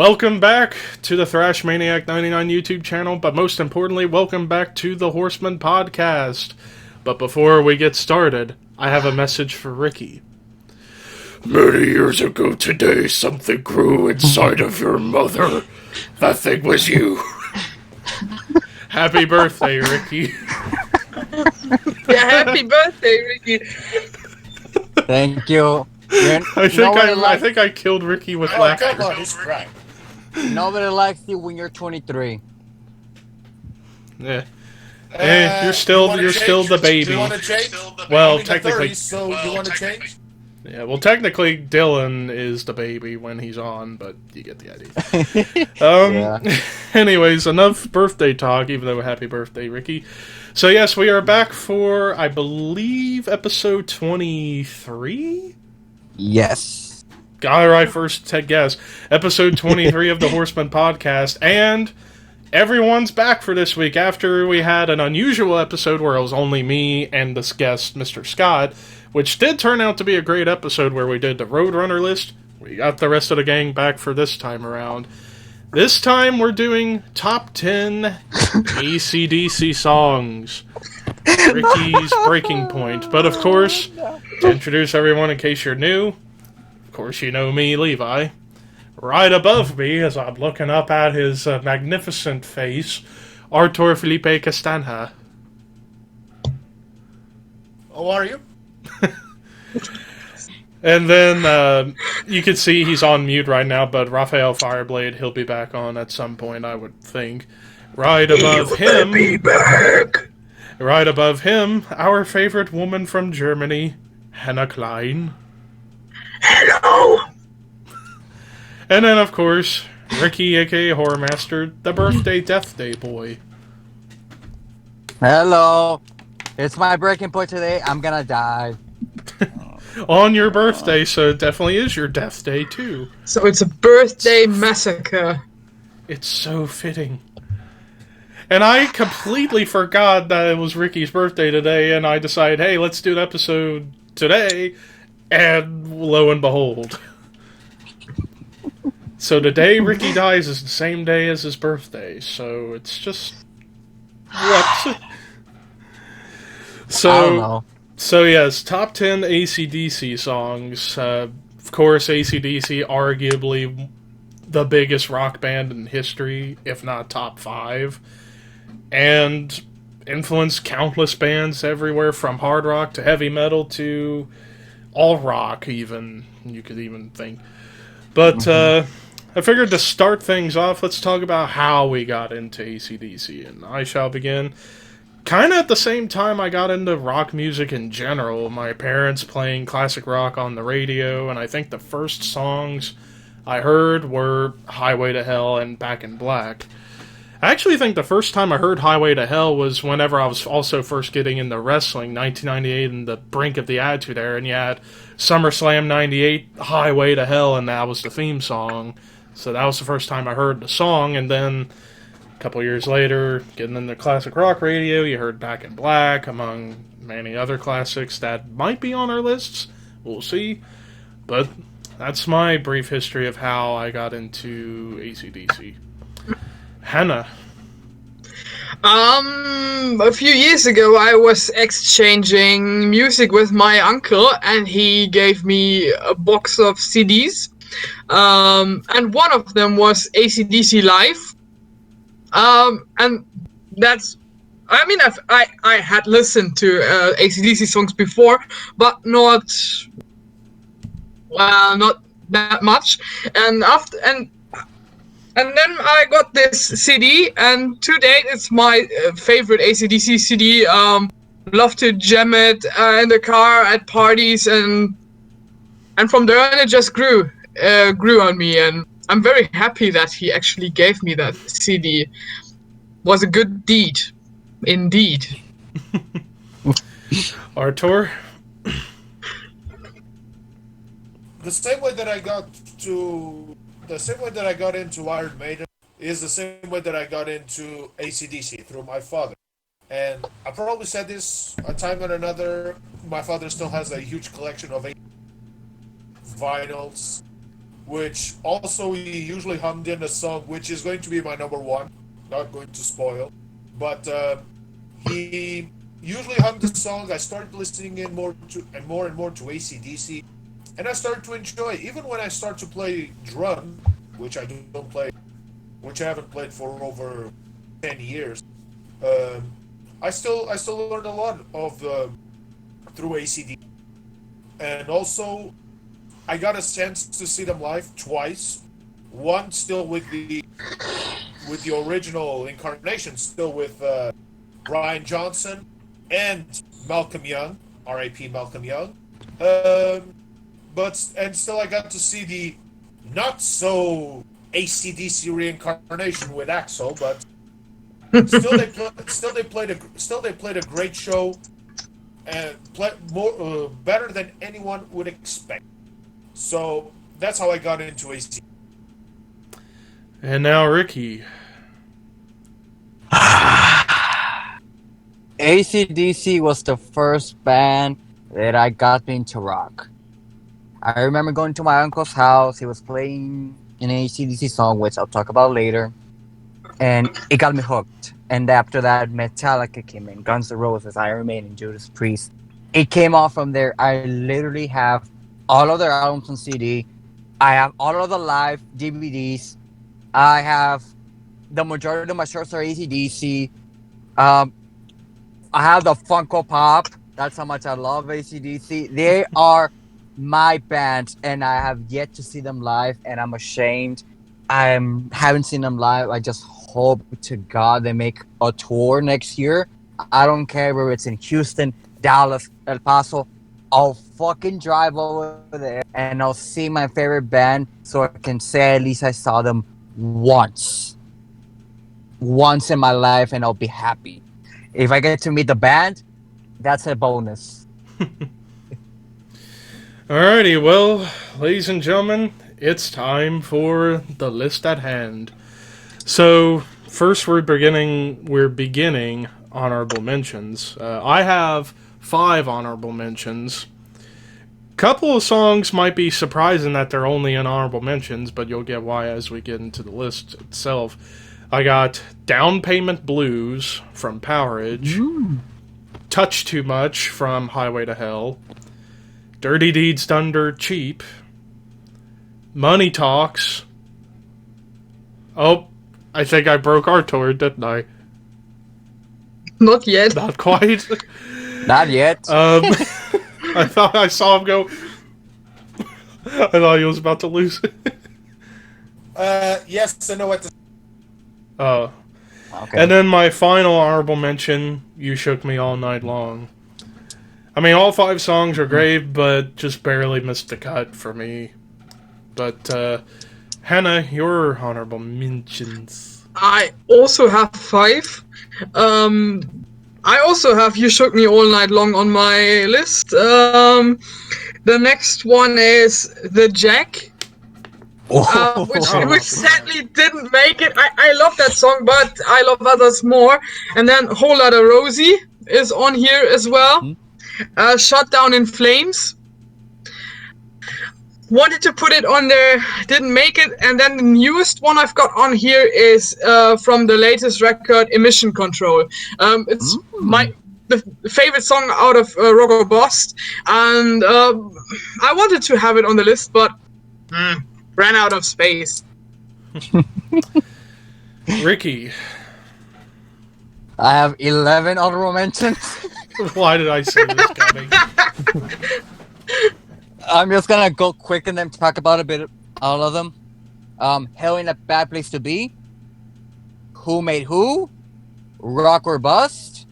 Welcome back to the Thrash Maniac 99 YouTube channel, but most importantly, welcome back to the Horsemen podcast. But before we get started, I have a message for Ricky. Many years ago today, something grew inside of your mother. That thing was you. Happy birthday, Ricky. Yeah, happy birthday, Ricky. Thank you. I think I killed Ricky with laughter. Come on, he's right. Nobody likes you when you're 23. Yeah. You're still the baby. Do you want to change? Well, I'm in the technically, 30s, so you want to change? yeah. Well, technically, Dylan is the baby when he's on, but you get the idea. Yeah. Anyways, enough birthday talk. Even though happy birthday, Ricky. So yes, we are back for, I believe, episode 23. Yes. Got it right first guess. Episode 23 of the Horsemen podcast, and everyone's back for this week after we had an unusual episode where it was only me and this guest, Mr. Scott, which did turn out to be a great episode where we did the Roadrunner list. We got the rest of the gang back for this time around. This time we're doing top 10 AC/DC songs. Ricky's breaking point. But of course, to introduce everyone in case you're new, of course you know me, Levi. Right above me, as I'm looking up at his magnificent face, Artur Felipe Castanha. How are you? And then you can see he's on mute right now, but Raphael Fireblade, he'll be back on at some point, I would think. Right above him... Be back. Right above him, our favorite woman from Germany, Hannah Klein. Hello. And then, of course, Ricky, a.k.a. Horror Master, the birthday Death Day boy. Hello. It's my breaking point today. I'm gonna die. On your birthday, so it definitely is your death day, too. So it's a birthday massacre. It's so fitting. And I completely forgot that it was Ricky's birthday today, and I decided, hey, let's do the episode today, and lo and behold. So the day Ricky dies is the same day as his birthday, so it's just... what? I don't know. So yes, top 10 AC/DC songs. Of course, AC/DC, arguably the biggest rock band in history, if not top 5. And influenced countless bands everywhere, from hard rock to heavy metal to all rock, even, you could even think. But I figured to start things off, let's talk about how we got into AC/DC, and I shall begin. Kind of at the same time I got into rock music in general, my parents playing classic rock on the radio, and I think the first songs I heard were Highway to Hell and Back in Black. I actually think the first time I heard Highway to Hell was whenever I was also first getting into wrestling, 1998, and the brink of the Attitude Era, and you had SummerSlam 98, Highway to Hell, and that was the theme song. So that was the first time I heard the song, and then a couple years later, getting into classic rock radio, you heard Back in Black, among many other classics that might be on our lists. We'll see. But that's my brief history of how I got into AC/DC. Hannah. A few years ago I was exchanging music with my uncle, and he gave me a box of CDs. And one of them was AC/DC Live. And that's, I mean, I had listened to AC/DC songs before, but not that much. And then I got this CD, and to date it's my favorite AC/DC CD. Love to jam it in the car at parties, and from there on it just grew on me, and I'm very happy that he actually gave me that CD. Was a good deed, indeed. Artur? The same way that I got into Iron Maiden is the same way that I got into AC/DC through my father. And I probably said this a time or another. My father still has a huge collection of vinyls, which also he usually hummed in a song which is going to be my number one. Not going to spoil, but he usually hummed the song. I started listening in more to and more to ACDC, and I started to enjoy. Even when I start to play drum, which I don't play, which I haven't played for over 10 years, um, I still learned a lot of through ACD, and also I got a chance to see them live twice. One still with the original incarnation, still with Brian Johnson and Malcolm Young, R.I.P. Malcolm Young. Um, and still I got to see the not so ACDC reincarnation with Axel, but still they played a great show and play more better than anyone would expect. So that's how I got into AC. And now Ricky. AC/DC was the first band that I got into rock. I remember going to my uncle's house. He was playing an AC/DC song, which I'll talk about later, and it got me hooked. And after that, Metallica came in, Guns N' Roses, Iron Maiden, Judas Priest. It came off from there. I literally have all of their albums on CD. I have all of the live DVDs. I have the majority of my shirts are AC/DC. Um, I have the Funko Pop. That's how much I love AC/DC. They are my band, and I have yet to see them live, and I'm ashamed. I haven't seen them live. I just hope to God they make a tour next year. I don't care whether it's in Houston, Dallas, El Paso. I'll fucking drive over there and I'll see my favorite band so I can say at least I saw them once. Once in my life, and I'll be happy. If I get to meet the band, that's a bonus. Alrighty, well, ladies and gentlemen, it's time for the list at hand. So, first we're beginning honorable mentions. I have 5 honorable mentions. Couple of songs might be surprising that they're only in honorable mentions, but you'll get why as we get into the list itself. I got Down Payment Blues from Powerage, Touch Too Much from Highway to Hell, Dirty Deeds Done Dirt Cheap, Money Talks. Oh, I think I broke Artur, didn't I? Not yet. Not quite. Not yet. I thought I saw him go. I thought he was about to lose it. Yes, I know what to. Okay. And then my final honorable mention, You Shook Me All Night Long. I mean, all 5 songs are great, but just barely missed the cut for me. But, Hannah, your honorable mentions. I also have 5. I also have You Shook Me All Night Long on my list. The next one is The Jack. Which sadly didn't make it. I love that song, but I love others more. And then Whole Lotta Rosie is on here as well. Shut Down in Flames. Wanted to put it on there, didn't make it. And then the newest one I've got on here is from the latest record, Emission Control. It's my favorite song out of Rock or Bust. And I wanted to have it on the list, but ran out of space. Ricky. I have 11 honorable mentions. Why did I see this coming? I'm just gonna go quick and then talk about a bit of all of them. Hell Ain't a Bad Place to Be. Who Made Who? Rock or Bust.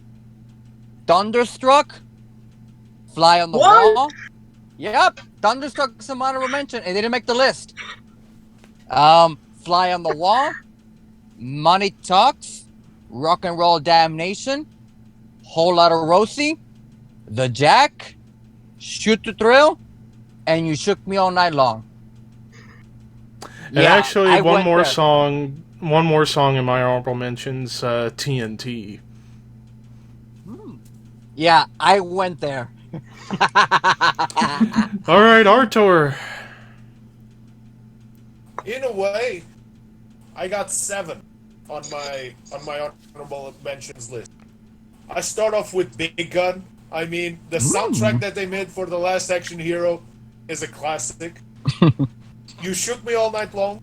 Thunderstruck. Fly on the Wall. Yep, Thunderstruck's an honorable mention. It didn't make the list. Fly on the Wall. Money Talks. Rock and Roll Damnation. Whole Lotta Rosie. The Jack. Shoot to Thrill. And You Shook Me All Night Long. And actually, one more song in my honorable mentions, TNT. Yeah, I went there. All right, Artur. in a way, I got 7 on my honorable mentions list. I start off with Big Gun. I mean, the soundtrack that they made for The Last Action Hero is a classic. You Shook Me All Night Long.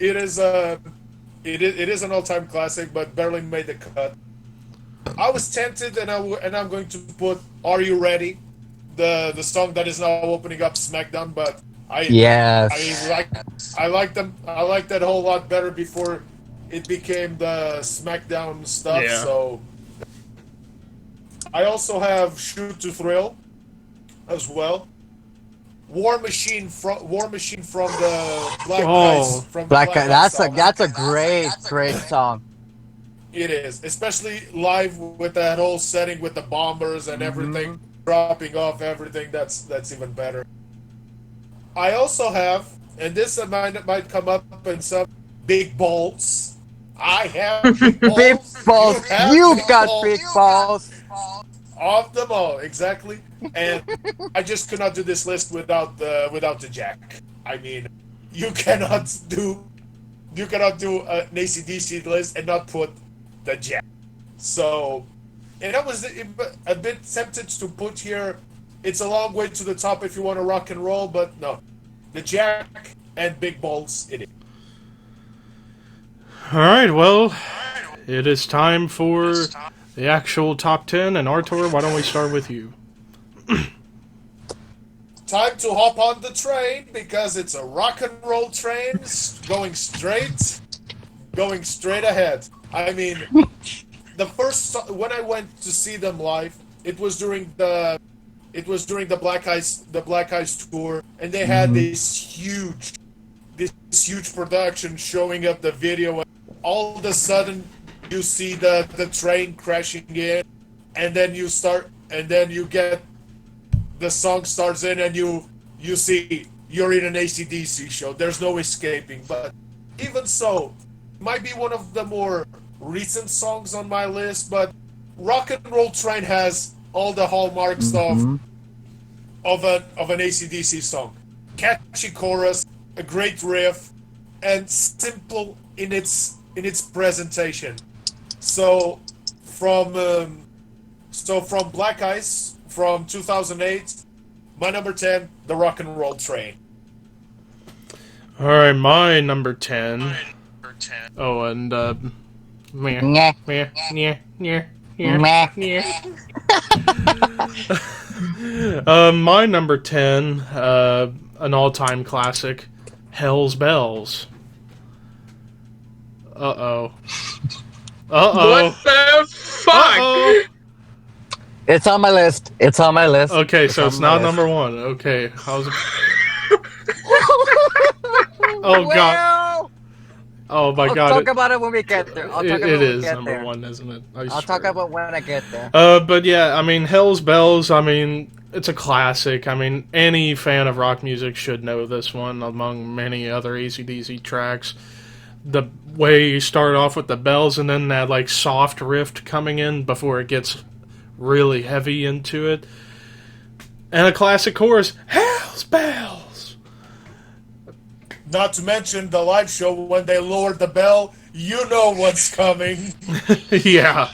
It is an all-time classic, but barely made the cut. I was tempted, and I'm going to put "Are You Ready," the song that is now opening up SmackDown. But Yes. I like them. I like that a whole lot better before it became the SmackDown stuff. Yeah. So I also have "Shoot to Thrill" as well. War Machine from the Black Eyes from the Black Eyes. Eyes song. That's a great song. It is, especially live with that whole setting with the bombers and everything dropping off everything. That's even better. I also have, and this might come up in some big balls. I have big balls. Big balls. You've got big balls. Of them all, exactly. And I just could not do this list without the Jack. I mean, you cannot do an AC/DC list and not put the Jack. So, and I was a bit tempted to put here. It's a long way to the top if you want to rock and roll, but no, the Jack and Big Balls. It is. All right, well, it is time for the actual top 10, and Artur, why don't we start with you? Time to hop on the train because it's a rock and roll train going straight ahead. I mean, when I went to see them live, it was during the Black Eyes tour, and they had this huge production showing up the video. And all of a sudden, you see the train crashing in, and then you get the song starts in, and you see you're in an AC/DC show. There's no escaping. But even so, it might be one of the more recent songs on my list. But Rock and Roll Train has all the hallmarks of an AC/DC song: catchy chorus, a great riff, and simple in its presentation. So from Black Ice from 2008, my number 10, the Rock and Roll Train. All right, my number 10. Oh, and meh, meh, meh. My number 10, an all-time classic, Hell's Bells. Uh-oh. What the fuck? Uh-oh. It's on my list. Okay, so it's not number 1. Okay, how's it? Oh, God. Oh, my God. I'll talk about it when we get there. It is number 1, isn't it? I'll talk about when I get there. But yeah, I mean, Hell's Bells, I mean, it's a classic. I mean, any fan of rock music should know this one, among many other AC/DC tracks. The way you start off with the bells and then that, like, soft riff coming in before it gets really heavy into it. And a classic chorus, Hell's Bells! Not to mention the live show when they lowered the bell, you know what's coming. Yeah.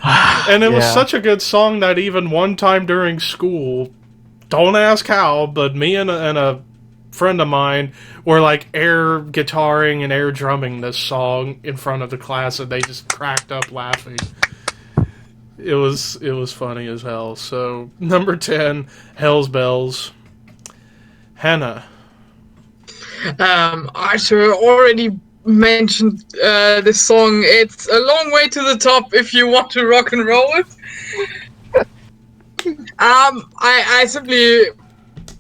And it was such a good song that even one time during school, don't ask how, but me and a friend of mine were like air guitaring and air drumming this song in front of the class, and they just cracked up laughing. It was funny as hell. So number 10, Hell's Bells. Hannah. Arthur already mentioned this song. It's a long way to the top if you want to rock and roll it. I simply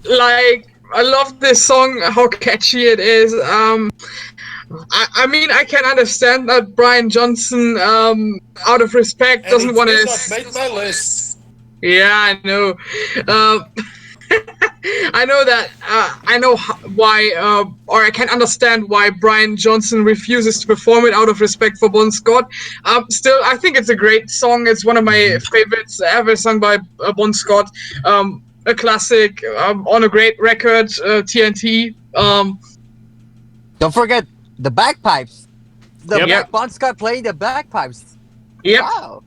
I love this song, how catchy it is. I mean, I can understand that Brian Johnson, out of respect, And doesn't it want did to. not make my list. Yeah, I know. I know that. I know why, or I can understand why Brian Johnson refuses to perform it out of respect for Bon Scott. Still, I think it's a great song. It's one of my favorites ever sung by Bon Scott. A classic on a great record, TNT. Don't forget the bagpipes. Yep. Bon Scott playing the bagpipes. Yep. Wow.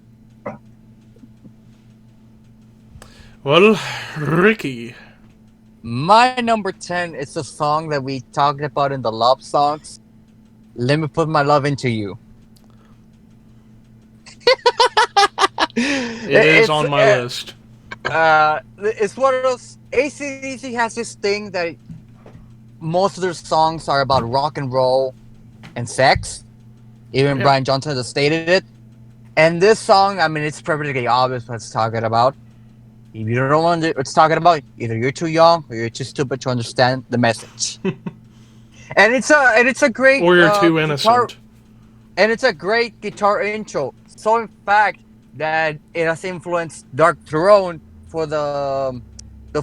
Well, Ricky. My number 10 is a song that we talked about in the love songs. Let me put my love into you. It is on my list. It's one of those. AC/DC has this thing that most of their songs are about rock and roll and sex. Even Yeah. Brian Johnson has stated it. And this song, I mean, it's perfectly obvious what it's talking about. If you don't know what it's talking about, either you're too young or you're too stupid to understand the message. and it's a great Or you're too guitar, innocent. and it's a great guitar intro. So in fact that it has influenced Dark Throne for the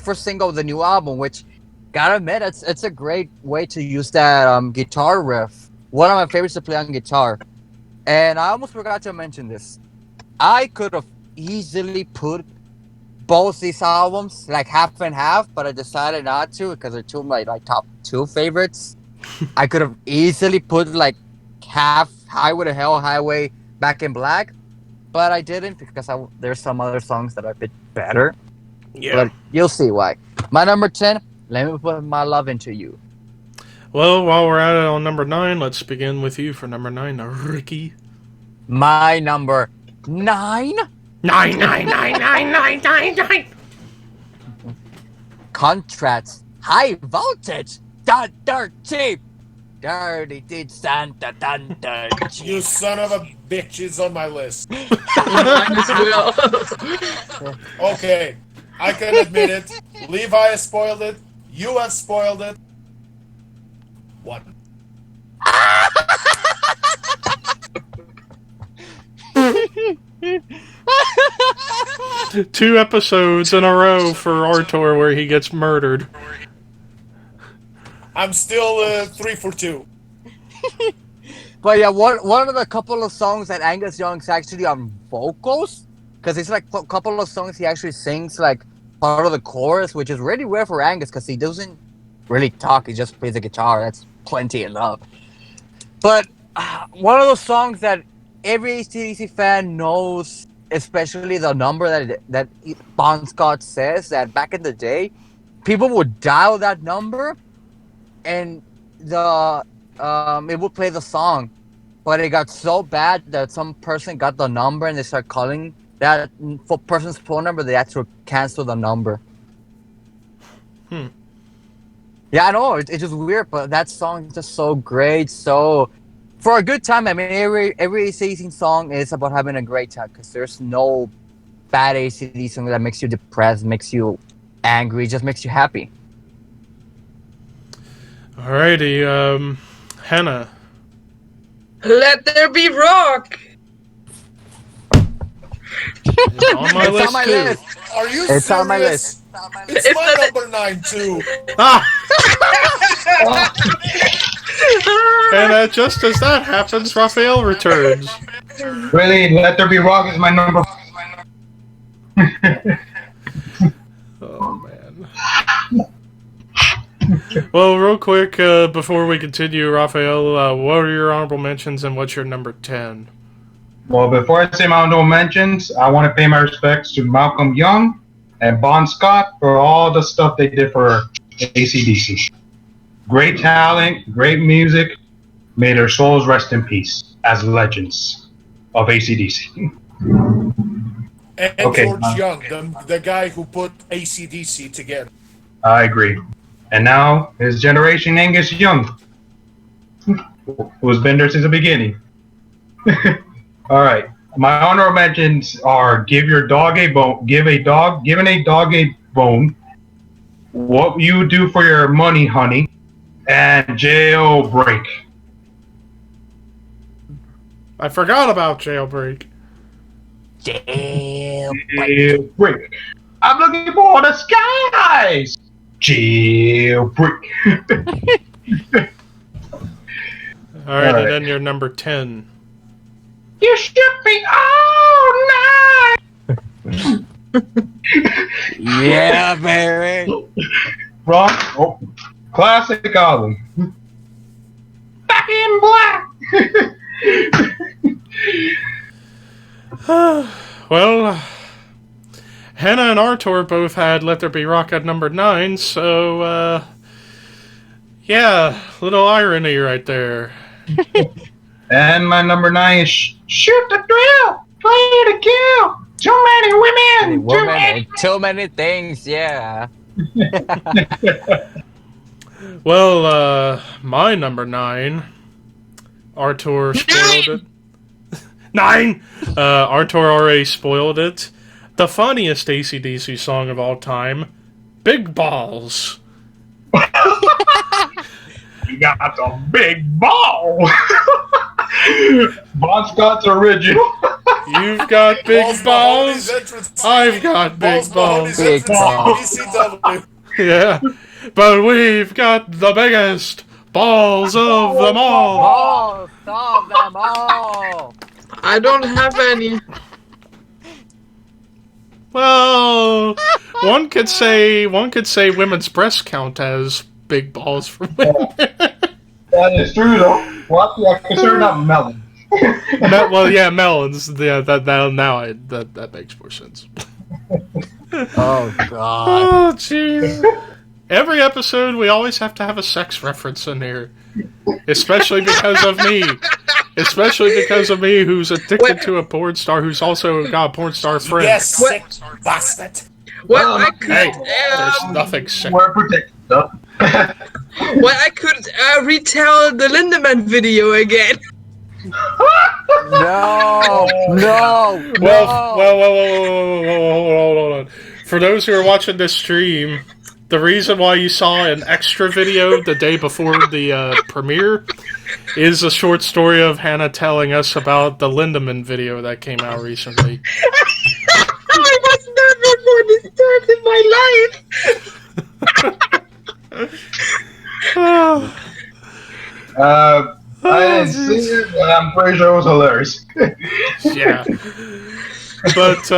first single of the new album, which gotta admit it's a great way to use that guitar riff. One of my favorites to play on guitar. And I almost forgot to mention this. I could have easily put both these albums like half and half, but I decided not to because they're two of my like top two favorites. I could have easily put like half Highway to Hell, Highway Back in Black, but I didn't because there's some other songs that are a bit better. Yeah. But you'll see why. My number 10, Let Me Put My Love Into You. Well, while we're at it on number 9, let's begin with you for number 9, Ricky. My number 9? 9, 9, 9, 9, 9, 9, 9. Contracts, High Voltage, the dirty, dirty did Santa Thunder. You son of a bitch is on my list. Mine as well. Okay, I can admit it. Levi has spoiled it. You have spoiled it. One. 2 episodes in a row for Artur where he gets murdered. I'm still 3 for 2. But yeah, one of the couple of songs that Angus Young's actually on vocals, because it's like a couple of songs he actually sings like part of the chorus, which is really rare for Angus because he doesn't really talk; he just plays the guitar. That's plenty enough. But one of those songs that every AC/DC fan knows, especially the number that Bon Scott says that back in the day, people would dial that number, and it would play the song, but it got so bad that some person got the number and they started calling that person's phone number. They had to cancel the number. Yeah, I know it's just weird, but that song is just so great. So for a good time, I mean, every AC/DC song is about having a great time because there's no bad AC/DC song that makes you depressed, makes you angry, just makes you happy. Alrighty, Hannah. Let there be rock. It's on my It's list on my too. list. Are you It's serious? on my list. It's my number 9 too. Ah! And just as that happens, Raphael returns. Really, Let There Be Rock is my number. Oh, man. Well, real quick, before we continue, Raphael, what are your honorable mentions and what's your number 10? Well, before I say my honorable mentions, I want to pay my respects to Malcolm Young and Bon Scott for all the stuff they did for AC/DC. Great talent, great music. May their souls rest in peace as legends of AC/DC. And Okay. George Young, the guy who put AC/DC together. I agree. And now, his generation, Angus Young, who's been there since the beginning. All right. My honorable mentions are Give Your Dog a Bone, Giving a Dog a Bone, What You Do for Your Money, Honey, and Jailbreak. I forgot about Jailbreak. Jailbreak. I'm looking for the skies. Jailbreak. Alright, Alright. and then your number 10. You should be all night. Yeah, baby. Rock. Oh, classic album. back in black. Well, Hannah and Artur both had Let There Be Rock at number 9, so, yeah, little irony right there. And my number 9 is Shoot the Thrill, Play to Kill. Too many women, Too many things, yeah. Well, my number 9, Artur spoiled it. 9! Artur already spoiled it. The funniest AC/DC song of all time, Big Balls. You got a big ball. Bon Scott's original. You've got big balls. I've got big balls. Big balls. ECW. Yeah. But we've got the biggest balls of them all. Oh, stop them all. I don't have any. Well, one could say women's breasts count as big balls for women. That is true, though. What? Yeah, concerned about melon. Well, yeah, melons. Yeah, that makes more sense. Oh, God. Oh, jeez. Every episode, we always have to have a sex reference in here. Especially because of me. Especially because of me, who's addicted to a porn star, who's also got a porn star friend. Yes, sick bastard. Well, I could. Hey, there's nothing sick. We're protected, though. Well, I could retell the Lindemann video again. No. Well, hold on. For those who are watching this stream, the reason why you saw an extra video the day before the premiere is a short story of Hannah telling us about the Lindemann video that came out recently. I was never more disturbed in my life. I didn't see it, but I'm pretty sure it was hilarious. Yeah. But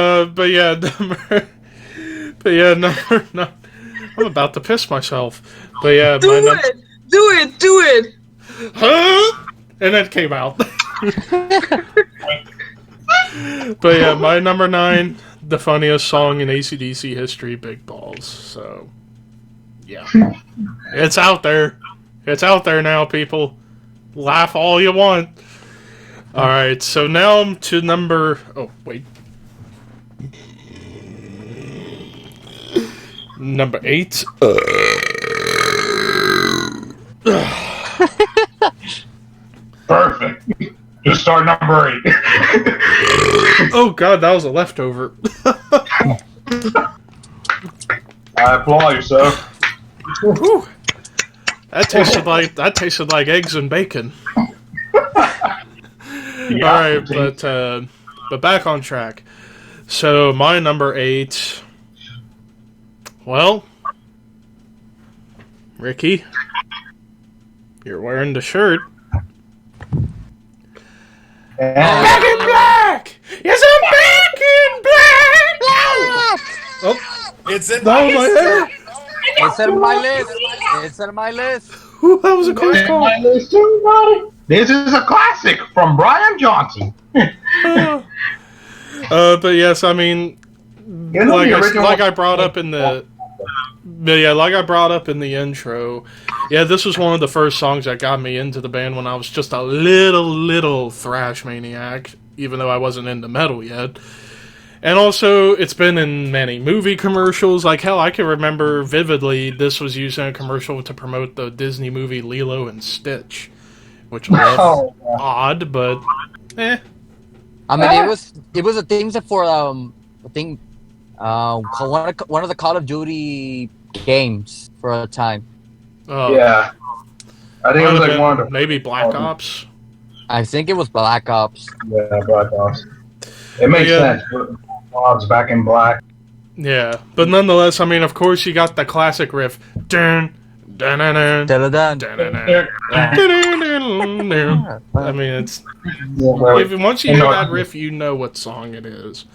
yeah, number 9. I'm about to piss myself. But yeah, Do it! Huh? And it came out. But yeah, my number 9, the funniest song in AC/DC history, Big Balls. So, yeah. It's out there. It's out there now, people. Laugh all you want. Alright, so now I'm to number... Oh, wait. Number 8. Perfect. Just start number 8. Oh god, that was a leftover. I applaud you, sir. Whew. That tasted like eggs and bacon. Alright, but back on track. So my number 8. Well, Ricky, you're wearing the shirt. Back in black! Yes, I'm back in black! Oh, It's in that my was my list. hair. It's in my list. It's in my list. Ooh, that was a close call. This is a classic from Brian Johnson. But yes, I mean, You know the original- like I brought up in the intro, yeah, this was one of the first songs that got me into the band when I was just a little thrash maniac, even though I wasn't into metal yet. And also, it's been in many movie commercials. Like, hell, I can remember vividly this was used in a commercial to promote the Disney movie Lilo and Stitch, which was odd, but eh. I mean, it was a thing for one of the Call of Duty games for a time. Oh, Yeah. I think it was like one of the... maybe Black Ops. I think it was Black Ops. Yeah, Black Ops. It makes sense. Bob's back in black. Yeah, but nonetheless, I mean, of course, you got the classic riff. Dun, dun, dun, dun, dun, Dun-dun-dun. dun, dun. I mean, it's once you hear that riff, you know what song it is.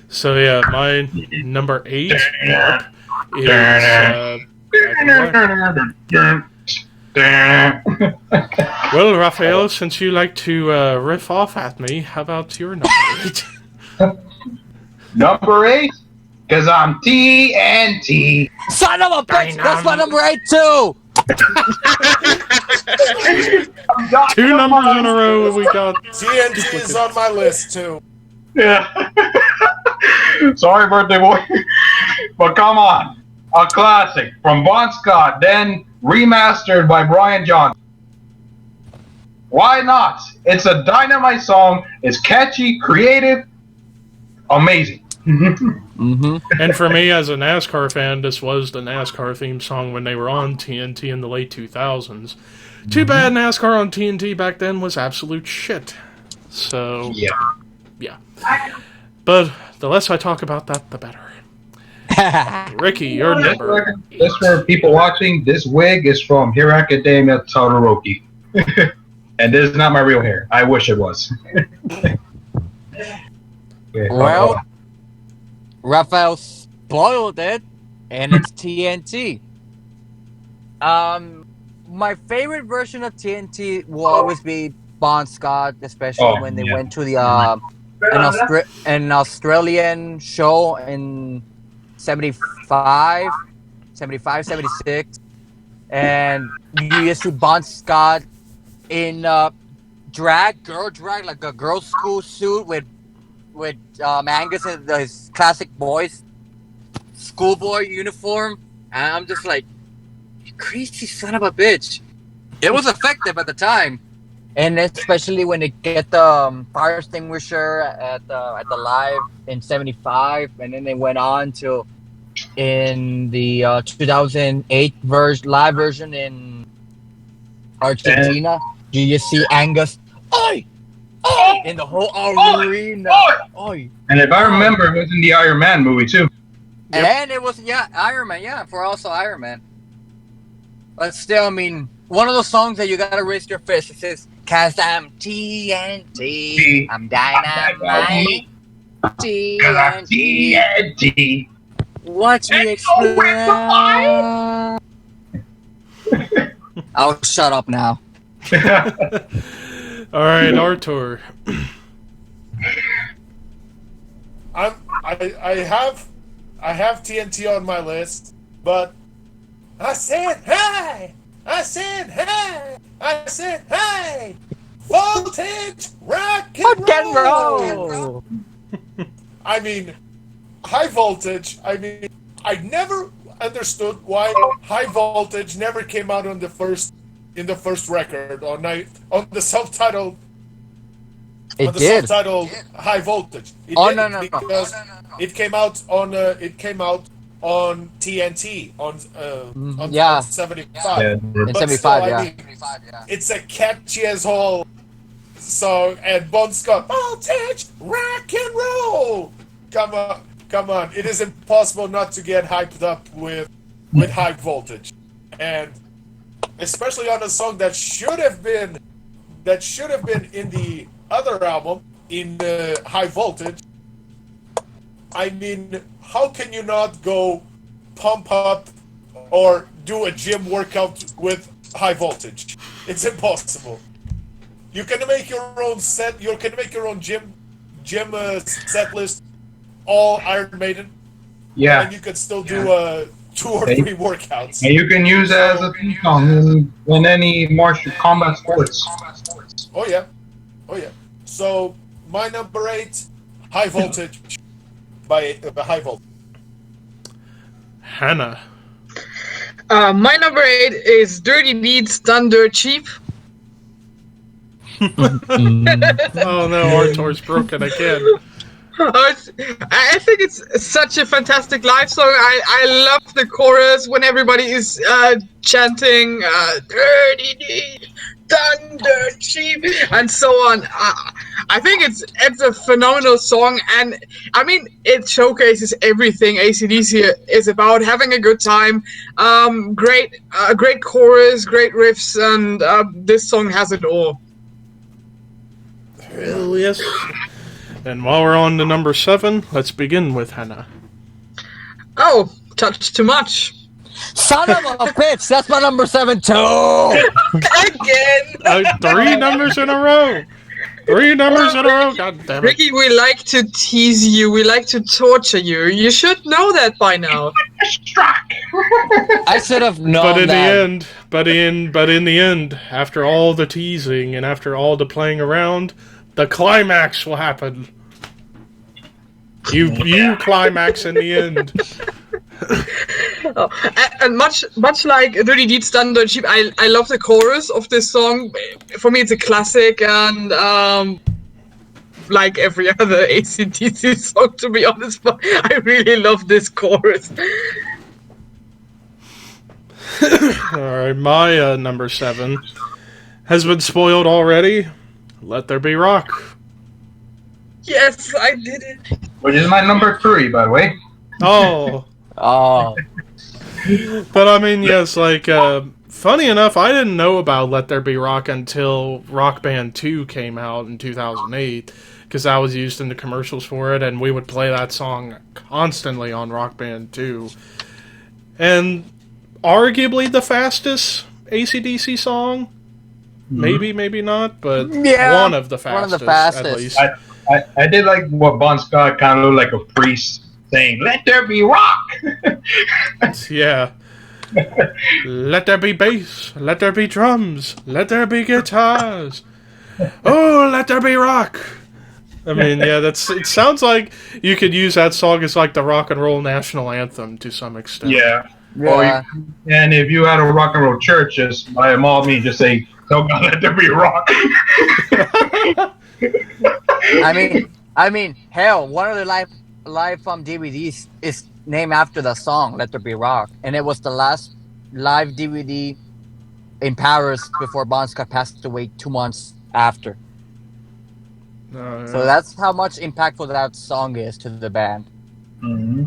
So yeah, my number 8 is Back in Black. Well, Raphael, since you like to riff off at me, how about your number 8? Number 8? Because I'm TNT. Son of a bitch! That's my number 8 too! 2 numbers in a row, we got... TNT is on my list too. Yeah. Sorry, birthday boy. But come on. A classic from Bon Scott, then remastered by Brian Johnson. Why not? It's a dynamite song. It's catchy, creative, amazing. And for me, as a NASCAR fan, this was the NASCAR theme song when they were on TNT in the late 2000s. Too bad NASCAR on TNT back then was absolute shit. So, yeah. But the less I talk about that, the better. Ricky, your number 8. Just for people watching, this wig is from Hero Academia Todoroki. And this is not my real hair. I wish it was. Well, Raphael spoiled it, and it's TNT. My favorite version of TNT will always be Bon Scott, especially when they went to the an Australian show in 75, 76, and you see Bon Scott in girl drag, like a girl school suit with Angus and his classic boys schoolboy uniform, and I'm just like, you crazy son of a bitch. It was effective at the time, and especially when they get the fire extinguisher at the live in 75, and then they went on to in the 2008 live version in Argentina. You just see Angus, oi, oi, in the whole arena. Oi. And if I remember, it was in the Iron Man movie too. Yep. And it was Iron Man, for also Iron Man. But still, I mean, one of those songs that you gotta raise your fist. It says, "'Cause I'm TNT, I'm dynamite, TNT. Watch me explode." I'll shut up now. All right, Artur. I have TNT on my list, but I said hey, voltage, rock and roll. I mean, high voltage. I mean, I never understood why high voltage never came out on the first record on the subtitle. It did. Subtitle high voltage. Because it came out on TNT on 75. In 75, I mean, it's a catchy as whole song, and Bon Scott, voltage, rock and roll. Come on! It is impossible not to get hyped up with high voltage, and especially on a song that should have been in the other album, in High Voltage. I mean, how can you not go pump up or do a gym workout with High Voltage? It's impossible. You can make your own set. You can make your own gym set list, all Iron Maiden. Yeah. And you can still do 2 or 3 workouts. And you can use it as a theme song in any martial combat sports. Oh yeah. So my number 8, High Voltage by High Voltage. Hannah. My number 8 is Dirty Deeds Done Dirt Cheap. Oh no, Artur's broken again. I think it's such a fantastic live song. I love the chorus when everybody is chanting "Dirty Deeds Done Dirt Cheap" and so on. I think it's a phenomenal song, and I mean it showcases everything AC/DC is about: having a good time, great chorus, great riffs, and this song has it all. Hell yes. And while we're on to number 7, let's begin with Hannah. Oh, touch too much. Son of a bitch! That's my number 7 too. Again! 3 numbers in a row. 3 numbers in a row. God damn it. Ricky, we like to tease you. We like to torture you. You should know that by now. Struck. I should have known But in that. the end, but in the end, after all the teasing and after all the playing around, the climax will happen. You climax in the end. Oh, and much like Dirty Deeds done the cheap, I love the chorus of this song. For me, it's a classic, and like every other AC/DC song, to be honest, but I really love this chorus. Alright, my number 7 has been spoiled already. Let There Be Rock. Yes, I did it. Which is my number 3, by the way. Oh. Oh, But I mean, yes, like, funny enough, I didn't know about Let There Be Rock until Rock Band 2 came out in 2008, because I was used in the commercials for it, and we would play that song constantly on Rock Band 2. And arguably the fastest AC/DC song. Maybe, maybe not, but Yeah, one of the fastest, one of the fastest. at least. I did like what Bon Scott kind of looked like a priest saying, "Let there be rock." Yeah. Let there be bass. Let there be drums. Let there be guitars. Oh, let there be rock. I mean, yeah, it sounds like you could use that song as like the rock and roll national anthem to some extent. Yeah. yeah. And if you had a rock and roll church, just by all means, just say, "Oh God, let there be rock." I mean, hell, one of the live DVDs is named after the song "Let There Be Rock," and it was the last live DVD in Paris before Bon Scott passed away 2 months after. So that's how much impactful that song is to the band. Mm-hmm.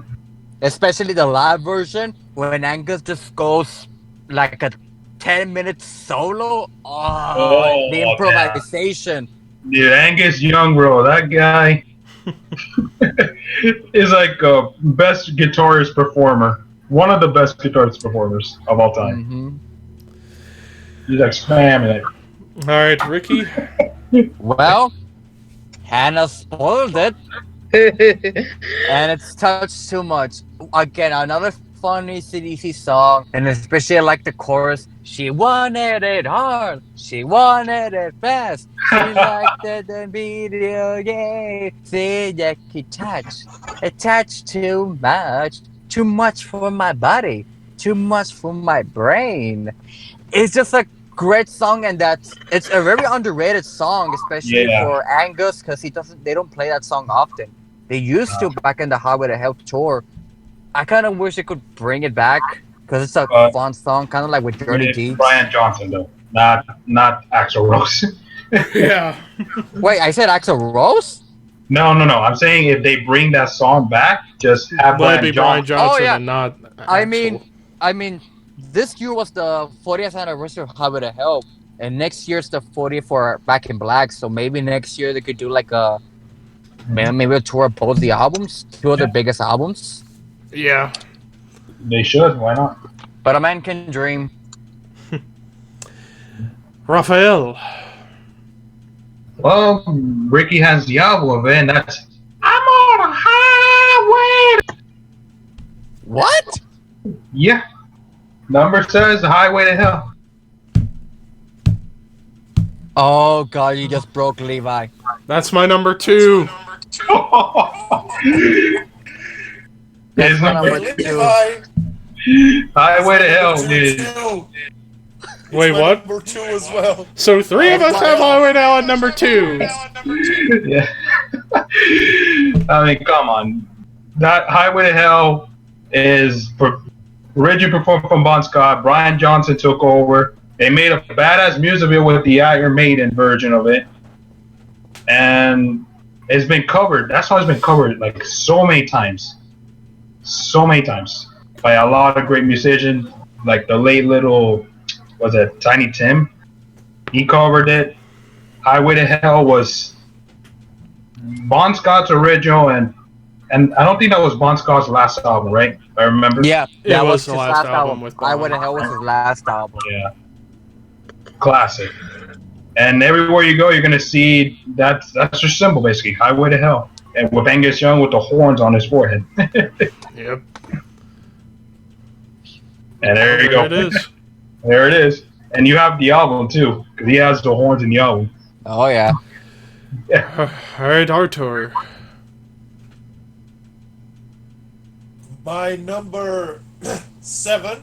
Especially the live version when Angus just goes like a 10-minute solo. Oh, the improvisation. Dude, Angus Young, bro, that guy is like a best guitarist performer. One of the best guitarist performers of all time. Mm-hmm. He's like spamming it. All right, Ricky. Well, Hannah spoiled it, and it's touched too much. Again, another funny CDC song, and especially I like the chorus. She wanted it hard, she wanted it fast. She liked it in video game. See, yeah, attached too much for my body, too much for my brain. It's just a great song, and it's a very underrated song, especially for Angus, because they don't play that song often. They used to back in the Highway to Hell tour. I kind of wish they could bring it back because it's a fun song, kind of like with Dirty Deeds. Brian Johnson though, not Axl Rose. Yeah. Wait, I said Axl Rose? No. I'm saying if they bring that song back, just have Brian Johnson Oh, yeah. and not I Axl. mean, this year was the 40th anniversary of Highway to Hell, and next year's the 40th for Back in Black. So maybe next year they could do like maybe a tour of both the albums, two of their biggest albums. Yeah. They should. Why not? But a man can dream. Raphael. Well, Ricky has the album of it, and that's "I'm on a highway." What? Yeah. Number says "The Highway to Hell." Oh god, you just broke Levi. That's my number 2. His number number 2. Highway to Hell, dude. Wait, what? Number 2 as well. So 3 of us have Highway to Hell at number 2. Yeah. I mean, come on. That Highway to Hell is originally performed from Bon Scott. Brian Johnson took over. They made a badass music video with the Iron Maiden version of it. And it's been covered. That's why it's been covered like so many times. So many times. By a lot of great musicians. Like the late little, was it Tiny Tim? He covered it. Highway to Hell was Bon Scott's original, and I don't think that was Bon Scott's last album, right? If I remember. Yeah, It that was was the his last last album album. with Highway Bond. to Hell was his last album. Yeah, classic. And everywhere you go, you're gonna see that's your symbol basically, Highway to Hell, and with Angus Young with the horns on his forehead. Yep. And there you There go. it is. There it is. And you have the album too, because he has the horns in the album. Oh yeah. All right, Artur. My number 7,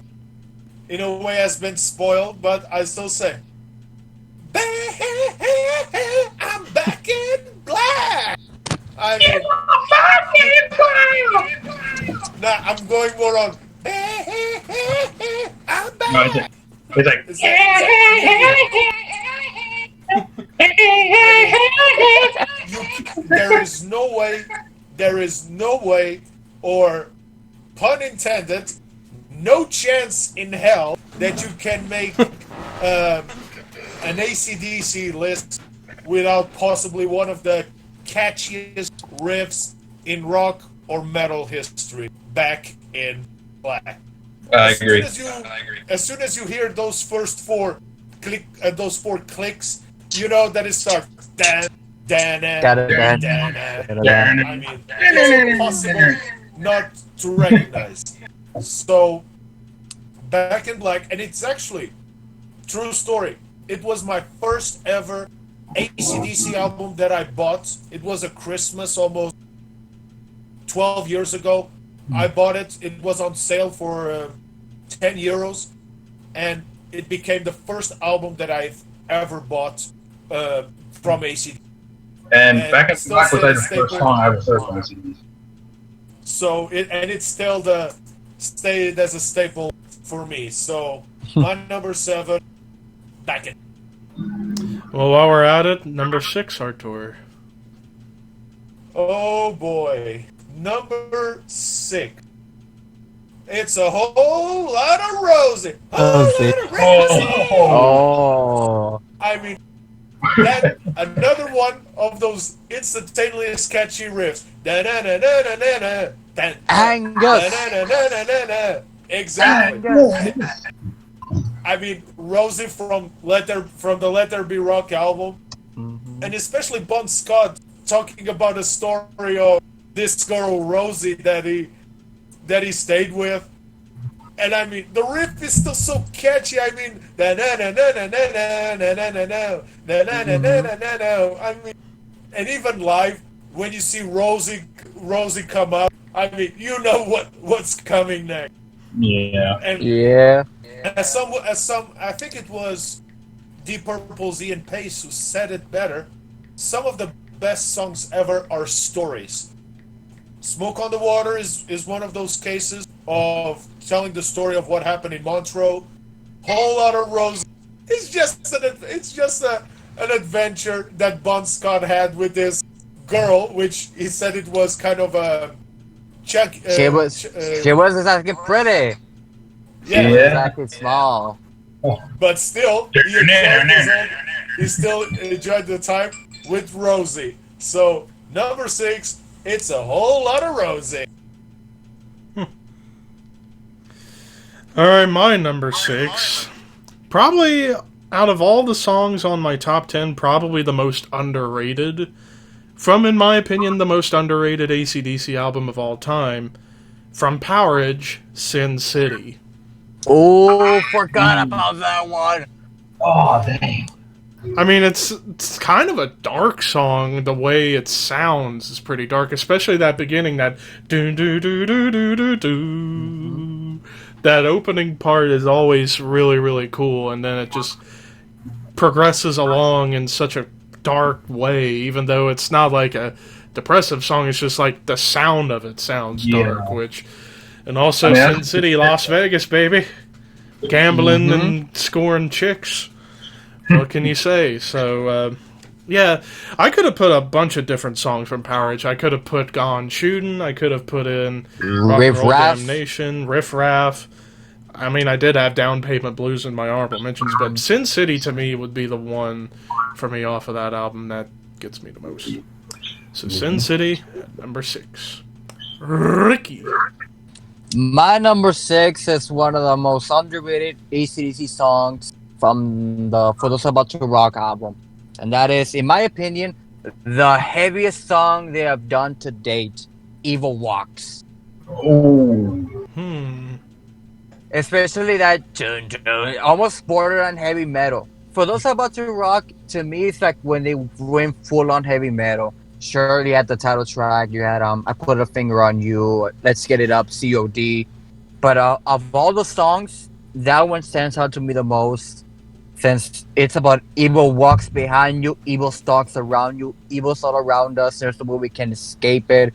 in a way, has been spoiled, but I still say, I'm back in black. I mean, nah, I'm going more on. I'm back. No, it's like Is there is no way, or pun intended, no chance in hell that you can make an AC/DC list without possibly one of the catchiest riffs in rock or metal history. Back in black. I agree. As soon as you hear those first four clicks, you know that it starts. Dan, dan, dan, dan, dan. I mean, it's impossible not to recognize. So, Back in Black, and it's actually true story. It was my first ever AC/DC album that I bought. It was a Christmas almost 12 years ago. I bought it. It was on sale for 10 euros, and it became the first album that I've ever bought from AC/DC. And Back in still Black was still the a first staple. song I ever heard from CDs. So it's still stayed as a staple for me. So my number 7, Back in. Well, while we're at it, number 6, Artur. Oh boy, number 6. It's a whole lot of Rosie. Whole lot of Rosie. Oh. I mean, that another one of those instantaneous catchy riffs. Da-na-na-na-na-na-na. Angus. Da-na-na-na-na-na-na. Exactly. I mean, Rosie from the Let There Be Rock album, and especially Bon Scott talking about a story of this girl Rosie that he stayed with. And I mean, the riff is still so catchy. I mean, na na na na na na na na na na na na na na na na. I mean, and even live, when you see Rosie come up, I mean, you know what's coming next. Yeah. And Yeah. as some, I think it was Deep Purple's Ian Pace who said it better. Some of the best songs ever are stories. Smoke on the Water is one of those cases of telling the story of what happened in Montreux. Whole lot of Rose. It's just an adventure that Bon Scott had with this girl, which he said it was kind of a check. She was exactly pretty. Yeah, She was exactly small. but still, he still enjoyed the time with Rosie. So number 6, it's a whole lot of Rosie. All right, my number 6. Probably out of all the songs on my top 10, probably the most underrated. From, in my opinion, the most underrated AC/DC album of all time. From Powerage, Sin City. Oh, forgot about that one. Oh, dang. I mean, it's kind of a dark song. The way it sounds is pretty dark, especially that beginning, that do do do do do do do. That opening part is always really, really cool, and then it just progresses along in such a dark way, even though it's not like a depressive song. It's just like the sound of it sounds dark, and also Sin City, Las Vegas, baby. Gambling and scoring chicks. What can you say? So, yeah, I could have put a bunch of different songs from Powerage. I could have put Gone Shootin'. I could have put in Rock and Roll Damnation, Riff Raff. I mean, I did have Down Payment Blues in my honorable mentions, but Sin City to me would be the one for me off of that album that gets me the most. So Sin City, number 6. Ricky. My number 6 is one of the most underrated AC/DC songs from the For Those About to Rock album. And that is, in my opinion, the heaviest song they have done to date, Evil Walks. Oh. Especially that tune, almost border on heavy metal. For Those About to Rock, to me, it's like when they went full on heavy metal. Sure, you had the title track, you had I Put a Finger on You, Let's Get It Up, COD. But of all the songs, that one stands out to me the most, since it's about evil walks behind you, evil stalks around you, evil's all around us. There's no way we can escape it.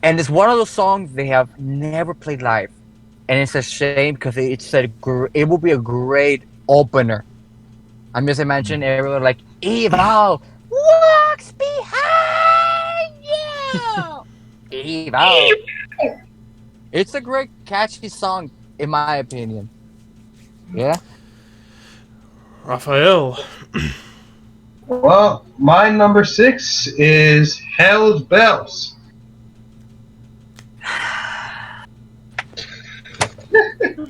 And it's one of those songs they have never played live. And it's a shame because it will be a great opener. I'm just imagining everyone like, Evil walks behind you! Evil! It's a great, catchy song, in my opinion. Yeah? Raphael. Well, my number 6 is Hell's Bells.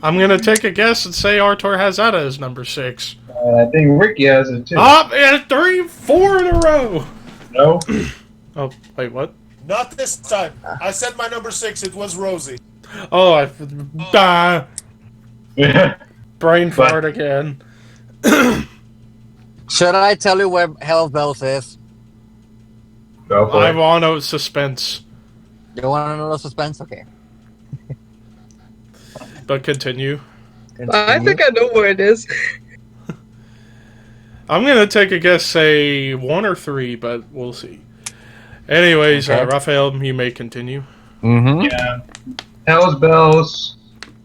I'm gonna take a guess and say Artur has that as number 6. I think Ricky has it too. Up and 4 in a row. No? Oh, wait, what? Not this time. I said my number 6. It was Rosie. Oh, brain fart again. Should I tell you where Hell's Bells is? Go for I it. want no suspense. You want to know the suspense? Okay. But continue. I think I know where it is. I'm gonna take a guess, say 1 or 3, but we'll see. Anyways, Okay. Raphael, you may continue. Mm-hmm. Yeah. Hell's Bells,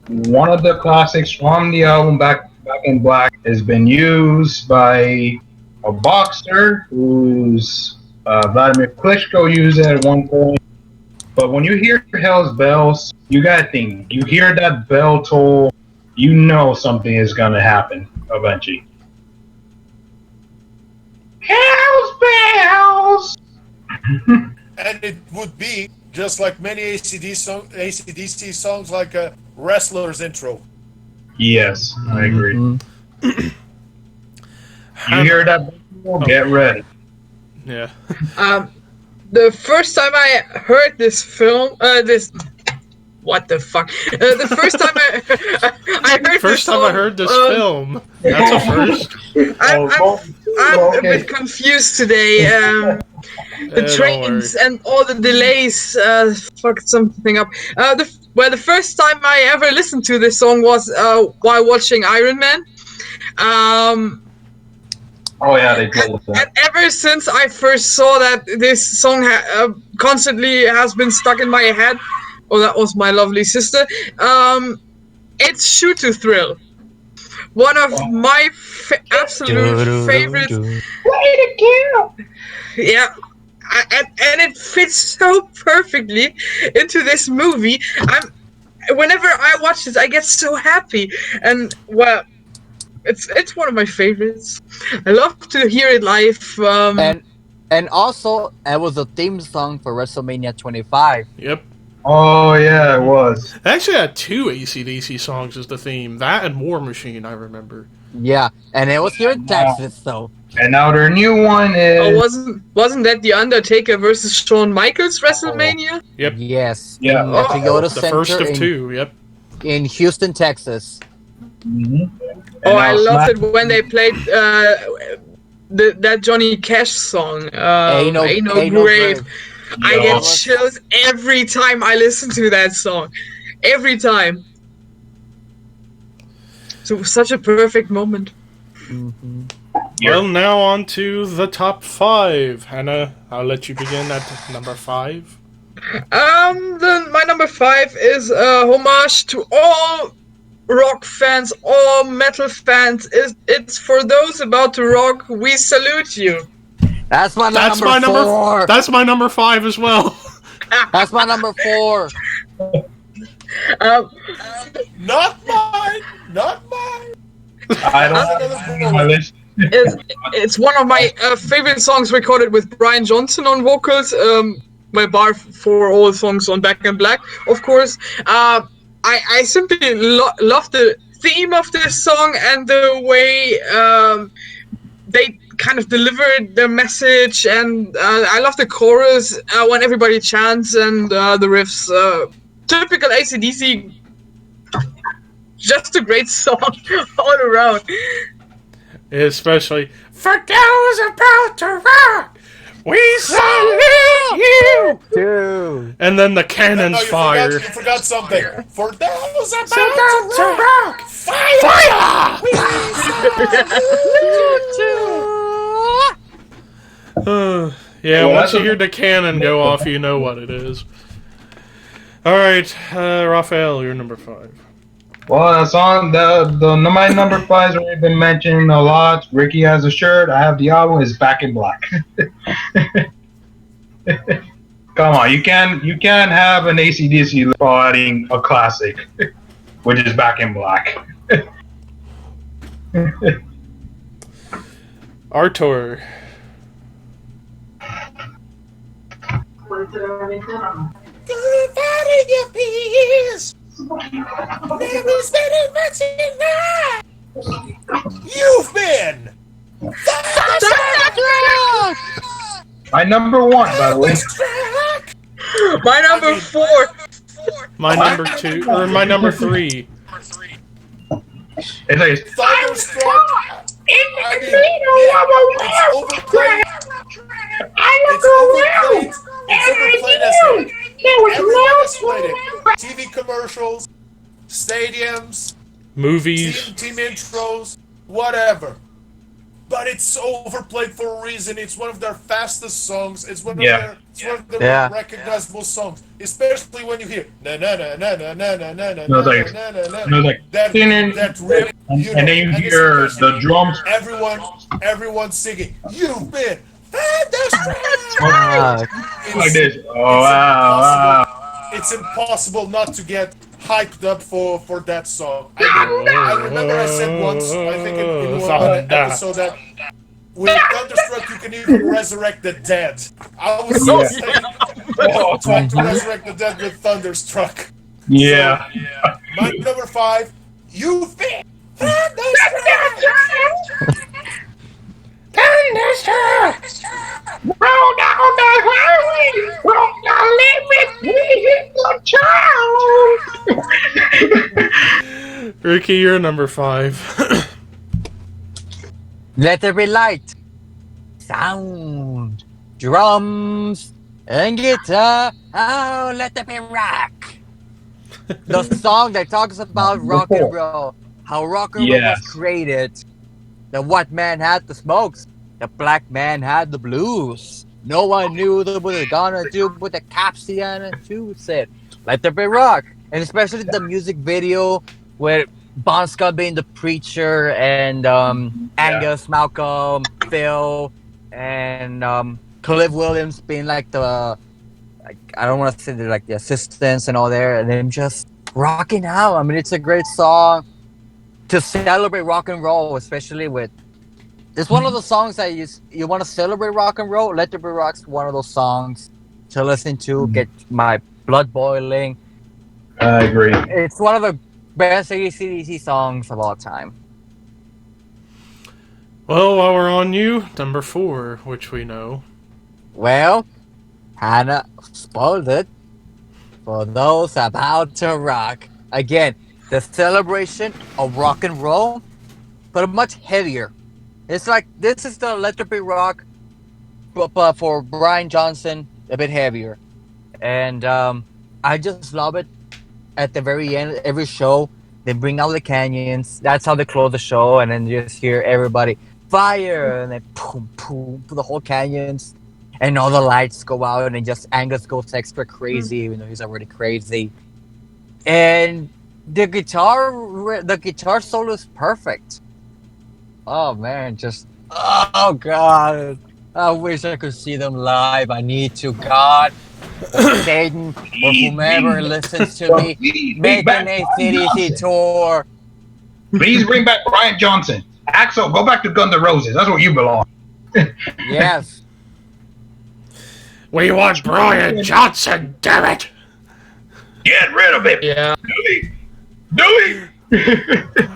one of the classics from the album Back in Black, has been used by a boxer who's Vladimir Klitschko used it at one point. But when you hear Hell's Bells, you gotta think. You hear that bell toll, you know something is gonna happen eventually. Hell's Bells! And it would be, just like many AC/DC songs, like a wrestler's intro. Yes, I agree. Mm-hmm. You hear that bell, get ready. Yeah. The first time I heard this film, what the fuck? The first time I heard First this time song, I heard this film. That's a first. I'm a bit confused today. The Don't trains worry. and all the delays fucked something up. The first time I ever listened to this song was while watching Iron Man. Oh yeah, they told us And that. ever since I first saw that this song constantly has been stuck in my head, oh, that was my lovely sister. It's Shoot to Thrill, one of my absolute favorites. Yeah, and it fits so perfectly into this movie. Whenever I watch this, I get so happy, and well, it's one of my favorites. I love to hear it live. And also, it was a theme song for WrestleMania 25. Yep. Oh yeah, it was. They actually had 2 AC/DC songs as the theme. That and War Machine, I remember. Yeah, and it was here in Texas, though. And now their new one is. Wasn't that the Undertaker versus Shawn Michaels WrestleMania? Yep. Yes. Yeah. In the Toyota The Center first of 2, yep. in Houston, Texas. Mhm. Oh, And I now loved Smack- it when they played that Johnny Cash song. Ain't no grave. I Yo. get chills every time I listen to that song. Every time. So such a perfect moment. Mm-hmm. Well, now on to the top 5. Hannah, I'll let you begin at number 5. My number 5 is a homage to all rock fans, all metal fans. It's for those about to rock. We salute you. That's my That's number my number. 4. That's my number 5 as well. That's my number 4. Not mine! Not mine! I don't have it on my list. It's one of my favorite songs recorded with Brian Johnson on vocals. My bar for all songs on Back in Black, of course. I simply love the theme of this song and the way they kind of delivered their message, and I love the chorus when everybody chants and the riffs. Typical ACDC, just a great song all around. Especially for those about to rock, we salute you. Two. And then the cannons No, fire. you forgot something. For those It's about about to rock. fire! Fire! We Yeah, Well, once that's you a- hear the cannon go off, you know what it is. All right, Raphael, you're number 5. Well, that song, my number 5's already been mentioned a lot. Ricky has a shirt. I have the album. It's Back in Black. Come on, you can have an ACDC fighting a classic, which is Back in Black. Artur. You've been My number 1, by the way. My number 4. My number 2, or my number 3. It's like, thunderstruck. I mean, it's overplayed. It's overplayed as hell. Everyone has played it. TV commercials, stadiums, Movies. team intros, whatever. But it's overplayed for a reason. It's one of their fastest songs. It's one of their Yeah. recognizable songs. Especially when you hear na na na na na na na na na No, it's like- na na na no, it's like, that riff, and you then know, you and hear it's the drums. everyone singing. You've been thunderstruck. Like this. Oh, wow. It's impossible not to get hyped up for that song. I remember I said once, I think in one episode, that with Thunderstruck you can even resurrect the dead. I was so trying to resurrect the dead with Thunderstruck. Yeah. So, my number 5, You've been Thunderstruck. Roll down the highway, roll the limit, we hit the town. Ricky, you're number 5. Let there be light, sound, drums, and guitar. Oh, let there be rock. The song that talks about rock and roll, how rock and roll was created. The white man had the smokes, the black man had the blues. No one knew what they were gonna do, but the Capsian too said, "Let there be rock." And especially the music video where Bon Scott being the preacher and Angus, Malcolm, Phil, and Cliff Williams being like the, I don't want to say they're like the assistants and all there, and them just rocking out. I mean, it's a great song to celebrate rock and roll, especially with. It's one of the songs that you want to celebrate rock and roll. Let There Be Rock's one of those songs to listen to, get my blood boiling. I agree. It's one of the best AC/DC songs of all time. Well, while we're on you, number 4, which we know. Well, Hannah spoiled it for those about to rock. Again, the celebration of rock and roll, but much heavier. It's like this is the Let There Be Rock, but for Brian Johnson, a bit heavier. And I just love it. At the very end, every show, they bring out the canyons. That's how they close the show, and then you just hear everybody fire, and then boom, boom, to the whole canyons, and all the lights go out, and just Angus goes extra crazy, even though he's already crazy. And the guitar solo is perfect. Oh man, oh god, I wish I could see them live. I need to, God. Satan or whomever listens to me, make an AC/DC tour. Please bring back Brian Johnson. Axel, go back to Guns N' Roses. That's where you belong. Yes. We want Brian Johnson, damn it! Get rid of it. Yeah. Delete!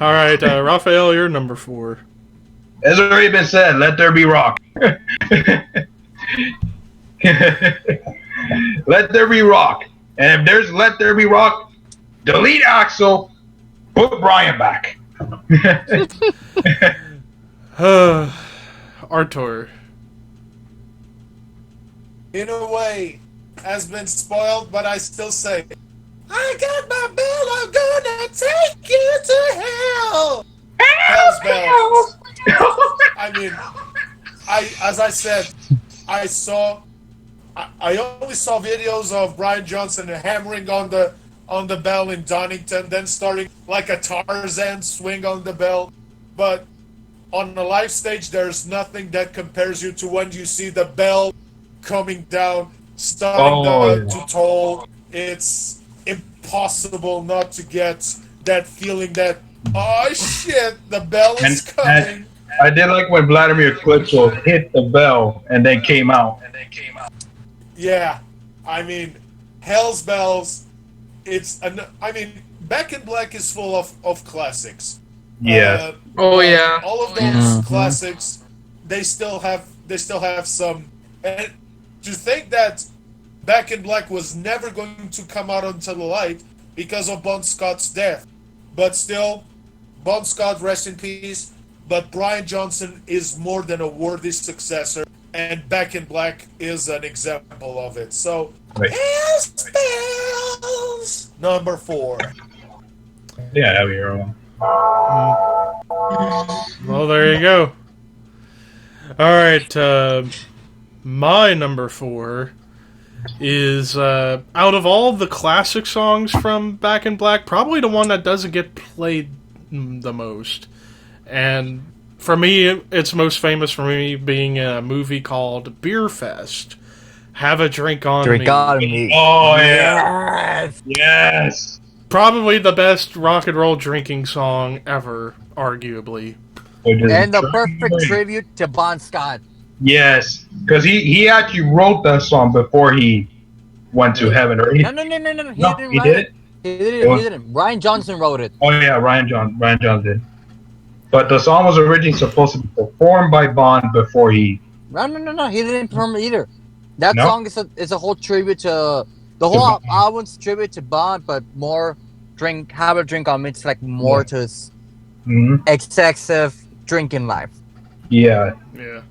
All right, Raphael, you're number 4. As already been said, let there be rock. Let there be rock. And if there's let there be rock, delete Axel, put Brian back. Artur. In a way, has been spoiled, but I still say, I got my bell, I'm gonna take you to hell! Hell's bells. I mean, as I said, I only saw videos of Brian Johnson hammering on the bell in Donington, then starting like a Tarzan swing on the bell. But on a live stage, there's nothing that compares you to when you see the bell coming down, starting to toll. It's impossible not to get that feeling that, oh shit, the bell is coming. I did like when Vladimir Klitschko hit the bell and then came out. Yeah, I mean, Hell's Bells. Back in Black is full of classics. Yeah. Oh yeah. All of those classics, they still have some. And to think that Back in Black was never going to come out onto the light because of Bon Scott's death, but still, Bon Scott, rest in peace. But Brian Johnson is more than a worthy successor, and Back in Black is an example of it. So, Hell's Bells, number 4. Yeah, that'd be your one. Well, there you go. All right, my number 4 is out of all the classic songs from Back in Black, probably the one that doesn't get played the most. And for me, it's most famous for me being a movie called Beer Fest. Have a Drink on Me. Drink on me. Oh, yeah. Yes. Probably the best rock and roll drinking song ever, arguably. And the perfect tribute to Bon Scott. Yes, because he actually wrote that song before he went to heaven. Or No. He didn't. He didn't. Brian Johnson wrote it. Oh yeah, Brian Johnson did. But the song was originally supposed to be performed by Bond before he. No. He didn't perform it either. That song is a whole tribute to the whole album's tribute to Bond, but more have a drink on me. It's like more to his excessive drinking life. Yeah. Yeah.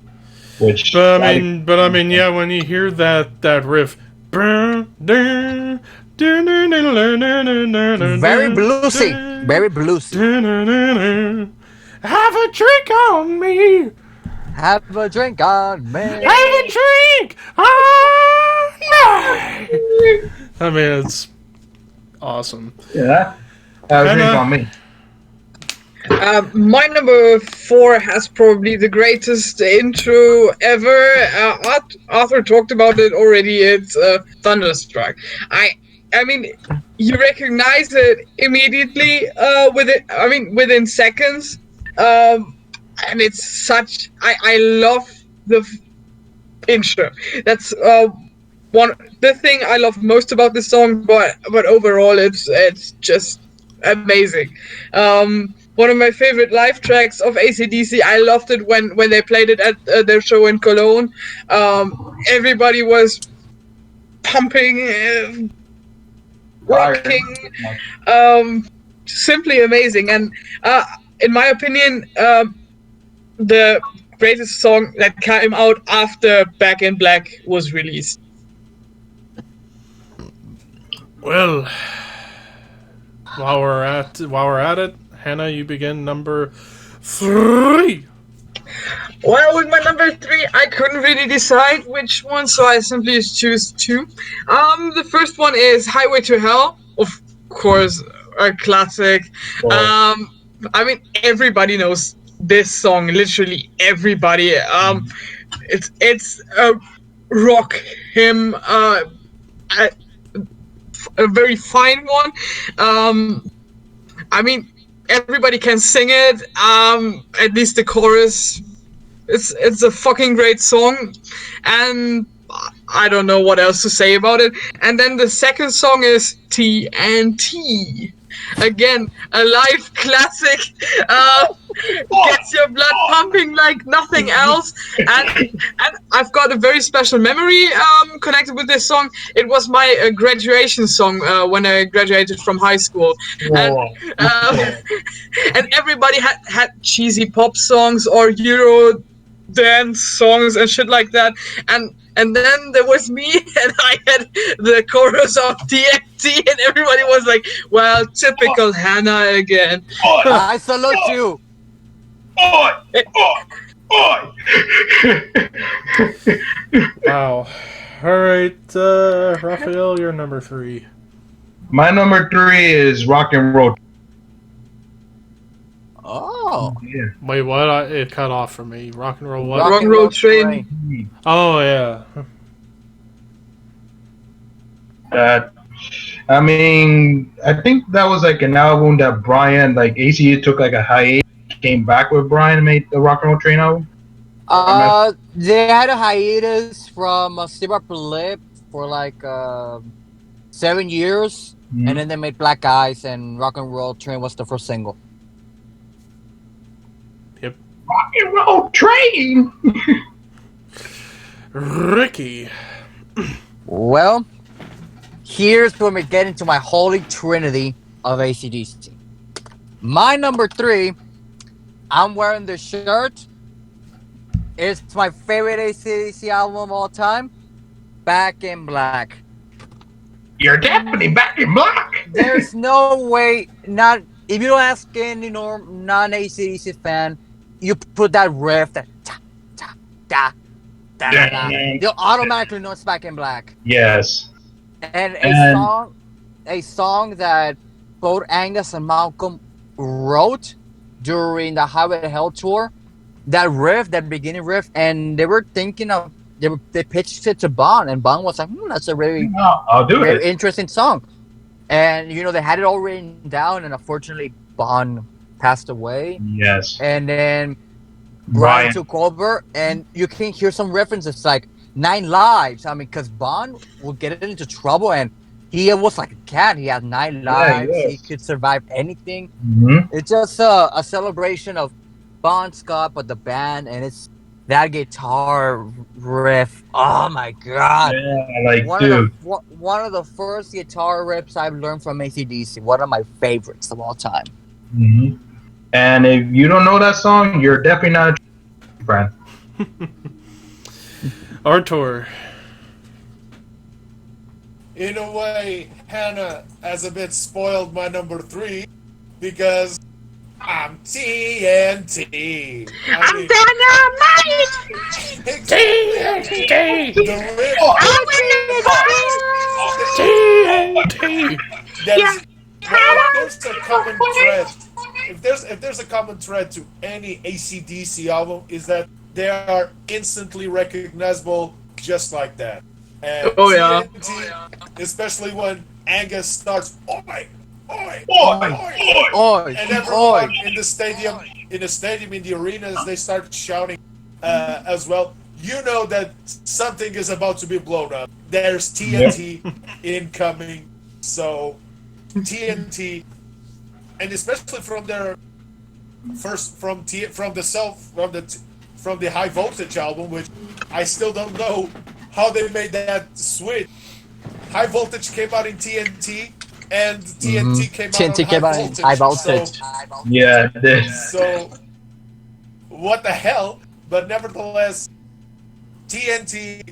Which. But I mean, yeah. When you hear that riff, very bluesy, very bluesy. Have a drink on me. Have a drink on me. Have a drink on me. I mean, it's awesome. Yeah. Have a drink on me. My number 4 has probably the greatest intro ever. Arthur talked about it already. It's Thunderstruck. I mean, you recognize it immediately within seconds. And it's such. I love the intro. That's the thing I love most about this song. But overall, it's just amazing. One of my favorite live tracks of AC/DC. I loved it when they played it at their show in Cologne. Everybody was pumping, rocking, simply amazing. And in my opinion, the greatest song that came out after Back in Black was released. Well, while we're at it, Hannah, you begin number 3. Well, with my number 3, I couldn't really decide which one, so I simply choose 2. The first one is Highway to Hell, of course, a classic. I mean, everybody knows this song, literally everybody. It's a rock hymn, a very fine one. I mean, everybody can sing it. At least the chorus. It's a fucking great song, and I don't know what else to say about it. And then the second song is TNT. Again, a live classic. Gets your blood pumping like nothing else. And I've got a very special memory connected with this song. It was my graduation song when I graduated from high school. And Whoa. and everybody had cheesy pop songs or Euro dance songs and shit like that. And then there was me, and I had the chorus of TNT, and everybody was like, "Well, typical Hannah again." Oi! I salute you. Oi! Oi! Wow. All right, Raphael, you're number 3. My number 3 is Rock and Roll. Oh. Yeah. Wait, what? It cut off for me. Rock and roll what? Rock and Roll Train. Oh, yeah. That, I mean, I think that was like an album that Brian, like AC took like a hiatus, came back with Brian and made the Rock and Roll Train album. They had a hiatus from Steve Upper Lip for like 7 years, Mhm. and then they made Black Eyes, and Rock and Roll Train was the first single. Yep. Rock and Roll Train! Ricky. Well, here's when we get into my holy trinity of AC/DC. My number 3, I'm wearing the shirt. It's my favorite AC/DC album of all time, Back in Black. You're definitely back in black! There's no way, not if you don't ask any non-AC/DC fan, you put that riff, that ta ta da da da da, you'll automatically know it's Back in Black. Yes. And And- a song that both Angus and Malcolm wrote during the Highway to Hell tour. That riff, that beginning riff, and they were thinking of they pitched it to Bon, and Bon was like, "That's a really I'll do very it. interesting song." And they had it all written down, and unfortunately, Bon passed away, Yes. and then Brian took over, and you can hear some references like 9 lives. I mean, because Bon would get into trouble, and he was like a cat. He had 9 lives. yes. He could survive anything. Mm-hmm. It's just a celebration of Bon Scott, but the band, and it's that guitar riff. Oh my god! Yeah, like, One dude. of the first guitar riffs I've learned from AC/DC. One of my favorites of all time. Mm-hmm. And if you don't know that song, you're definitely not a friend. Artur. In a way, Hannah has a bit spoiled my number 3 because I'm TNT. I'm mean, dynamite! TNT! the riff, TNT! there's a common thread. If there's a common thread to any AC/DC album, is that they are instantly recognizable, just like that. And Oh, yeah. TNT, especially when Angus starts, oi, oi, Oi, oi, oi. Oh, and everyone in the stadium, in the arenas, they start shouting as well. You know that something is about to be blown up. There's TNT incoming. So TNT, and especially from their first from the High Voltage album, which I still don't know how they made that switch. High Voltage came out in TNT, and TNT came out TNT on came out in High Voltage. Yeah, this. So what the hell? But nevertheless, TNT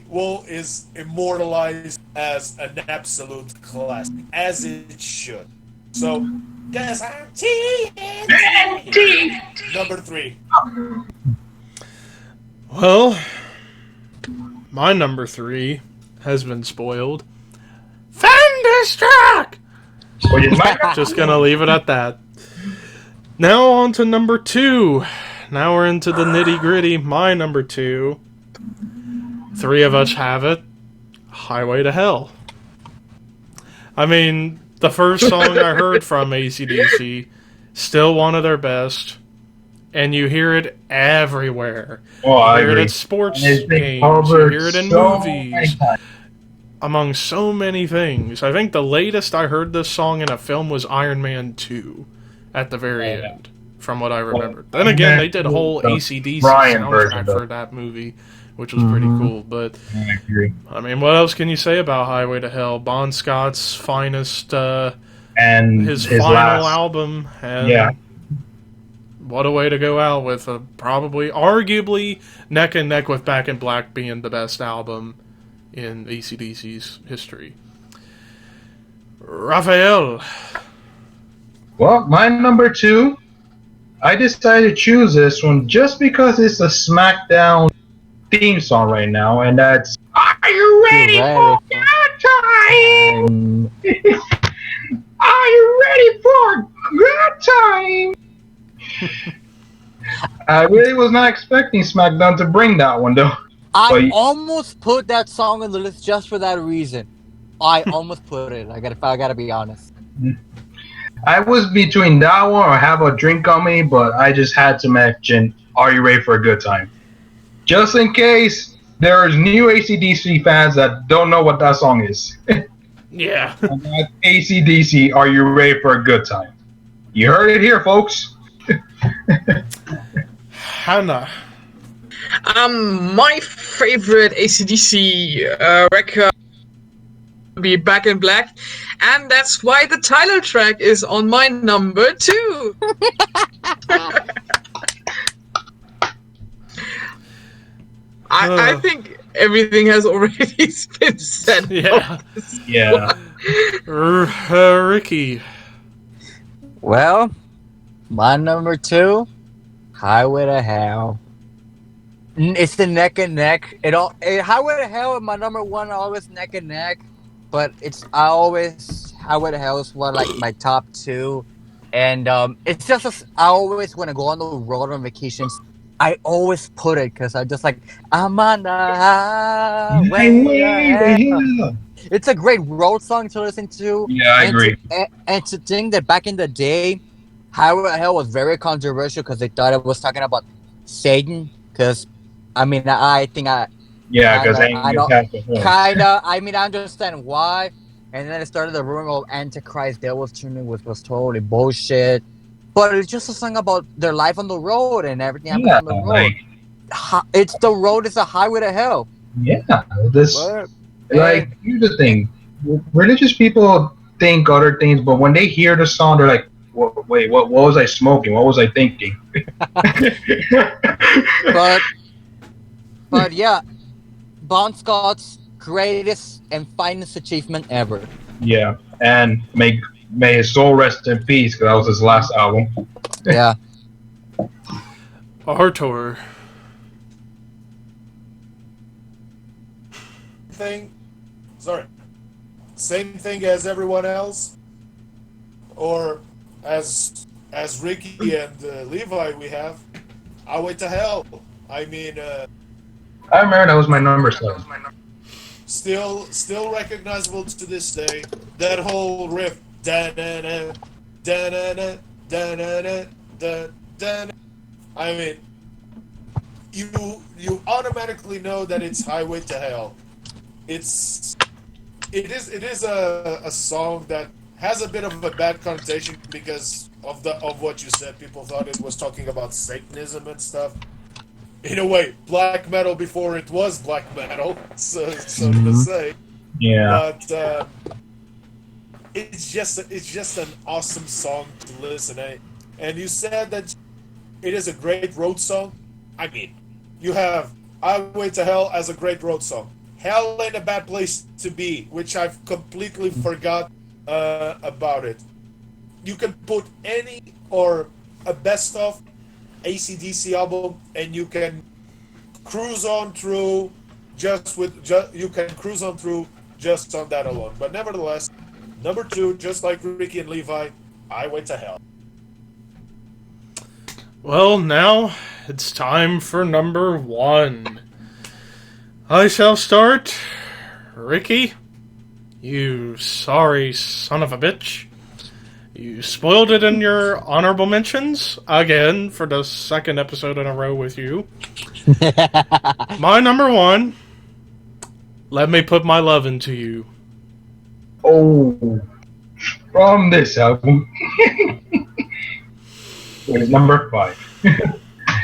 is immortalized as an absolute classic, as it should. So, guys, I'm TNT. Number 3. Well, my number 3 has been spoiled. Thunderstruck! Which is my Just gonna leave it at that. Now on to number 2. Now we're into the nitty gritty. My number 2. 3 of us have it. Highway to Hell. I mean, the first song I heard from AC/DC, still one of their best, and you hear it everywhere. Oh, You I hear it agree. at sports And it's been games. You covered hear it in so movies. many times. among so many things. I think the latest I heard this song in a film was Iron Man 2 at the very end, from what I remember. Then again, they did a whole AC/DC Brian version, soundtrack though. for that movie, which was pretty cool. But, I agree. I mean, what else can you say about Highway to Hell? Bon Scott's finest, And his final last album. And Yeah. what a way to go out with probably, arguably, neck and neck with Back in Black being the best album in AC/DC's history. Raphael. Well, my number 2, I decided to choose this one just because it's a SmackDown theme song right now, and that's Are You Ready for Good Time? Are you ready for good time? I really was not expecting SmackDown to bring that one, though. I almost put that song on the list just for that reason. I almost put it. I gotta be honest. I was between that one or Have a Drink on Me, but I just had to mention Are You Ready for a Good Time? Just in case there's new AC/DC fans that don't know what that song is. Yeah. AC/DC, Are You Ready for a Good Time? You heard it here, folks. Hannah. My favorite AC/DC record would be Back in Black, and that's why the title track is on my number 2. I think everything has already been said. Yeah. Yeah. Ricky. Well, my number 2, Highway to Hell. It's the neck and neck. Highway to Hell and my number 1 are always neck and neck, but Highway to Hell is one like my top 2, and it's just I always when I go on the road on vacations, I always put it because I just like I'm on the highway to hell. It's a great road song to listen to. Yeah, I agree. And to think that back in the day, Highway to Hell was very controversial because they thought it was talking about Satan. Because, I mean, I think Yeah, because I mean, I understand why. And then it started the rumor of Antichrist Devil tuning, which was totally bullshit. But it's just a song about their life on the road and everything happening on the road. It's the road is a highway to hell. Yeah, here's the thing. Religious people think other things, but when they hear the song, they're like, wait, what was I smoking? What was I thinking? But yeah, Bon Scott's greatest and finest achievement ever. Yeah, and may his soul rest in peace, because that was his last album. Yeah. Artur. Same thing as everyone else, or as Ricky and Levi we have. Highway to Hell. I mean, I remember that was my number 7. Still recognizable to this day. That whole riff. Da-na-na, da-na-na, da-na-na, da-na-na. I mean, you automatically know that it's Highway to Hell. It is a song that has a bit of a bad connotation because of what you said. People thought it was talking about Satanism and stuff. In a way, black metal before it was black metal, so to say. Yeah. But it's just an awesome song to listen to. And you said that it is a great road song. I mean, you have Highway to Hell as a great road song. Hell Ain't a Bad Place to Be, which I've completely forgot about it. You can put any or a best of AC/DC album, and you can cruise on through just on that alone. But nevertheless, number 2, just like Ricky and Levi, Highway to Hell. Well, now it's time for number 1. I shall start. Ricky, you sorry son of a bitch. You spoiled it in your honorable mentions, again, for the second episode in a row with you. My number 1, Let Me Put My Love Into You. Oh, from this album. It is number 5.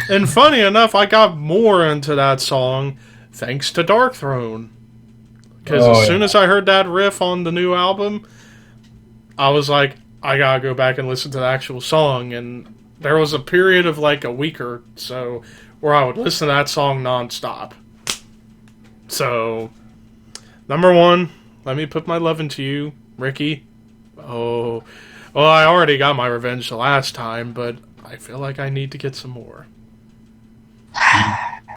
And funny enough, I got more into that song thanks to Dark Throne. Because as soon as I heard that riff on the new album, I was like, I gotta go back and listen to the actual song. And there was a period of like a week or so where I would listen to that song nonstop. So, number 1, Let Me Put My Love Into You, Ricky. Oh, well, I already got my revenge the last time, but I feel like I need to get some more.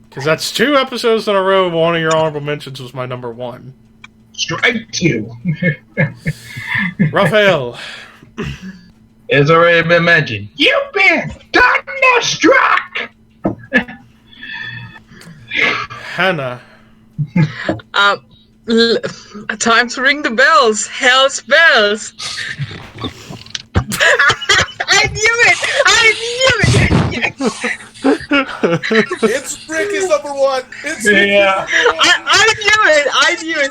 Because that's 2 episodes in a row. One of your honorable mentions was my number 1. Strike 2. Raphael. It's already been mentioned. You've been thunderstruck! Hannah. Time to ring the bells. Hell's bells. I knew it. It's Ricky's number 1. It's Ricky's Yeah. number 1. I knew it.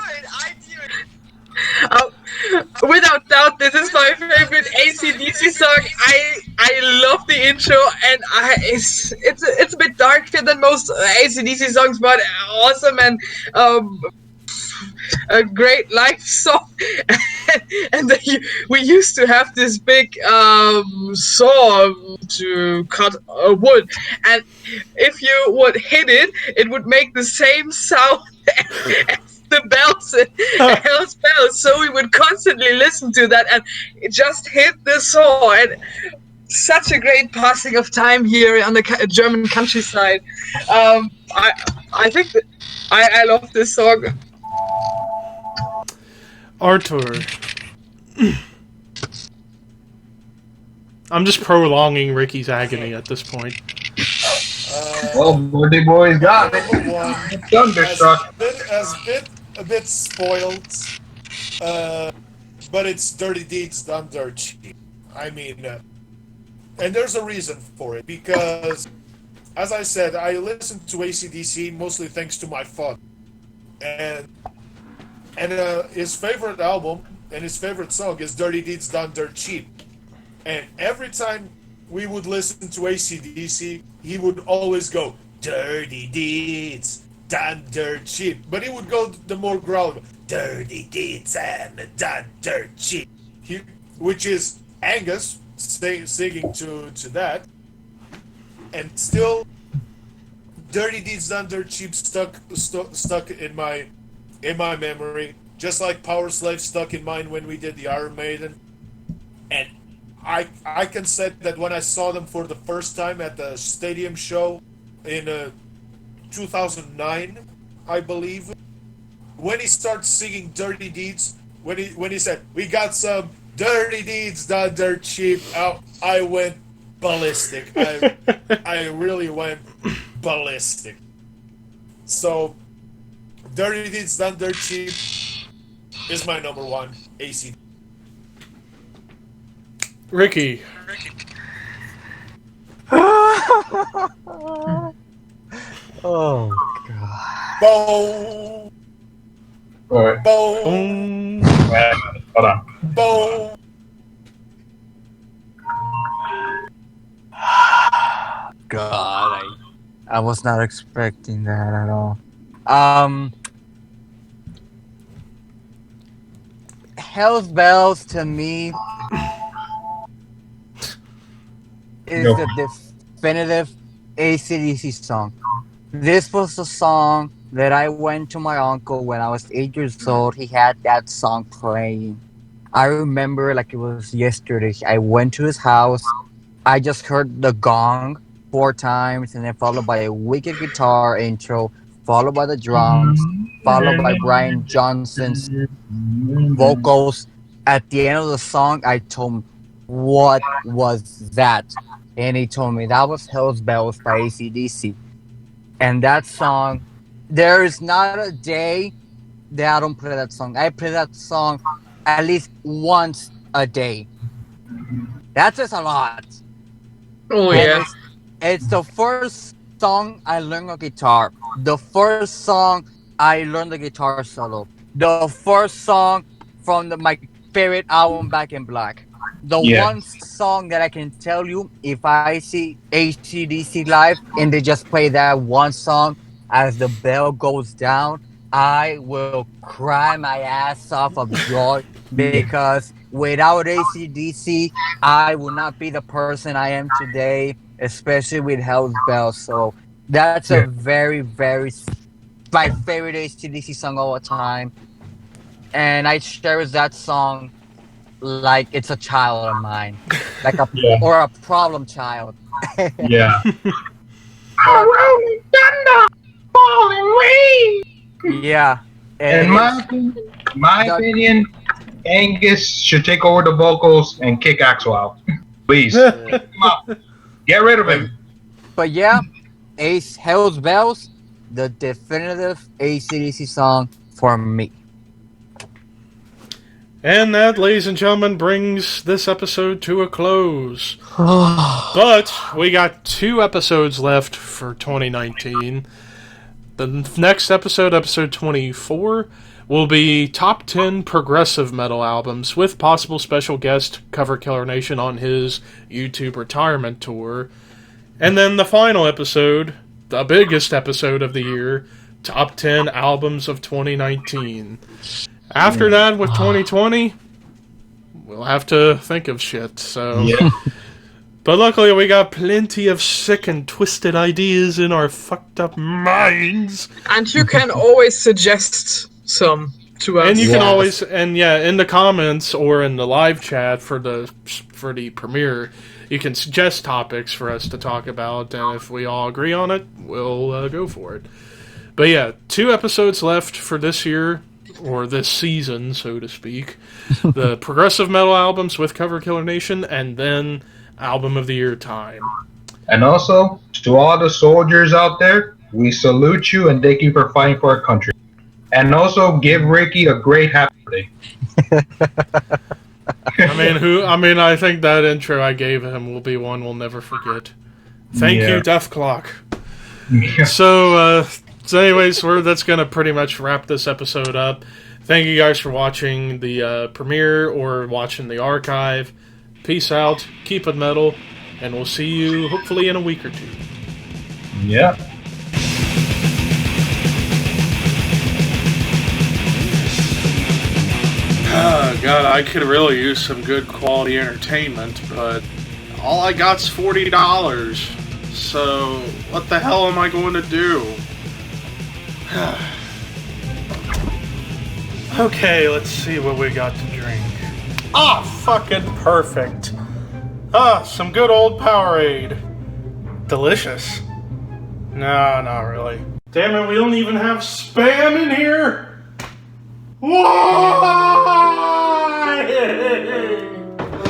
Without doubt, this is my favorite AC/DC song. I love the intro, and it's a bit darker than most AC/DC songs, but awesome and a great live song. And we used to have this big saw to cut wood, and if you would hit it, it would make the same sound as the bells and Hell's bells. So we would constantly listen to that, and it just hit the saw. And such a great passing of time here on the German countryside. I think that I love this song. Arthur. I'm just prolonging Ricky's agony at this point. Well, Bloody Boys got it. Number 1 Thunderstruck. has been a bit spoiled, but it's Dirty Deeds Done Dirt Cheap. I mean, and there's a reason for it, because, as I said, I listen to AC/DC mostly thanks to my father. And his favorite album and his favorite song is Dirty Deeds Done Dirt Cheap. And every time we would listen to AC/DC, he would always go, Dirty Deeds Done Dirt Cheap. But he would go the more growl, Dirty Deeds and Done Dirt Cheap. Which is Angus singing to that. And still, Dirty Deeds Done Dirt Cheap stuck in my memory, just like Power Slave stuck in mine when we did the Iron Maiden. And I can say that when I saw them for the first time at the stadium show in 2009, I believe, when he started singing Dirty Deeds, when he said, we got some Dirty Deeds Done Dirt Cheap, I went ballistic. I really went ballistic. So, Dirty Deeds Done Dirt Cheap is my number 1 AC. Ricky. Oh god. Boom! Alright. Boom! Hold on. Boom! God, I was not expecting that at all. Hell's Bells to me is Go. the definitive AC/DC song. This was the song that I went to my uncle when I was 8 years old. He had that song playing. I remember like it was yesterday. I went to his house. I just heard the gong 4 times, and then followed by a wicked guitar intro, followed by the drums, followed by Brian Johnson's vocals. At the end of the song, I told him, what was that? And he told me that was Hell's Bells by AC/DC. And that song, there is not a day that I don't play that song. I play that song at least once a day. That's just a lot. Oh And yeah. it's the first song I learned on guitar. The first song I learned the guitar solo. The first song from my favorite album, Back in Black. The Yeah. one song that I can tell you, if I see AC/DC live and they just play that one song as the bell goes down, I will cry my ass off of joy because without AC/DC, I would not be the person I am today, especially with Hell's Bells. So that's a Yeah. very my favorite AC/DC song all the time, and I cherish that song like it's a child of mine, like a Yeah. or a problem child. Yeah. But Rolling thunder, falling rain. yeah, In and it's my the opinion, Angus should take over the vocals and kick Axel out. Please, kick him out. Get rid of but, him. but yeah, Ace Hell's Bells, the definitive AC/DC song for me. And that, ladies and gentlemen, brings this episode to a close. But we got 2 episodes left for 2019. The next episode, episode 24, will be top 10 progressive metal albums with possible special guest Cover Killer Nation on his YouTube retirement tour. And then the final episode, the biggest episode of the year, top 10 albums of 2019. After that, with 2020, we'll have to think of shit. So, Yeah. but luckily, we got plenty of sick and twisted ideas in our fucked up minds. And you can always suggest some to us. And you can Yes. always, and yeah, in the comments or in the live chat for the premiere, you can suggest topics for us to talk about, and if we all agree on it, we'll go for it. But yeah, 2 episodes left for this year, or this season, so to speak. The progressive metal albums with Cover Killer Nation, and then Album of the Year time. And also, to all the soldiers out there, we salute you and thank you for fighting for our country. And also, give Ricky a great happy birthday. I think that intro I gave him will be one we'll never forget. Thank Yeah. you, Death Clock. Yeah. So anyways, that's going to pretty much wrap this episode up. Thank you guys for watching the premiere or watching the archive. Peace out, keep it metal, and we'll see you hopefully in a week or 2. Yeah. God, I could really use some good quality entertainment, but all I got's $40. So, what the hell am I going to do? Okay, let's see what we got to drink. Ah, fucking perfect. Some good old Powerade. Delicious. No, not really. Damn it, we don't even have Spam in here! Why?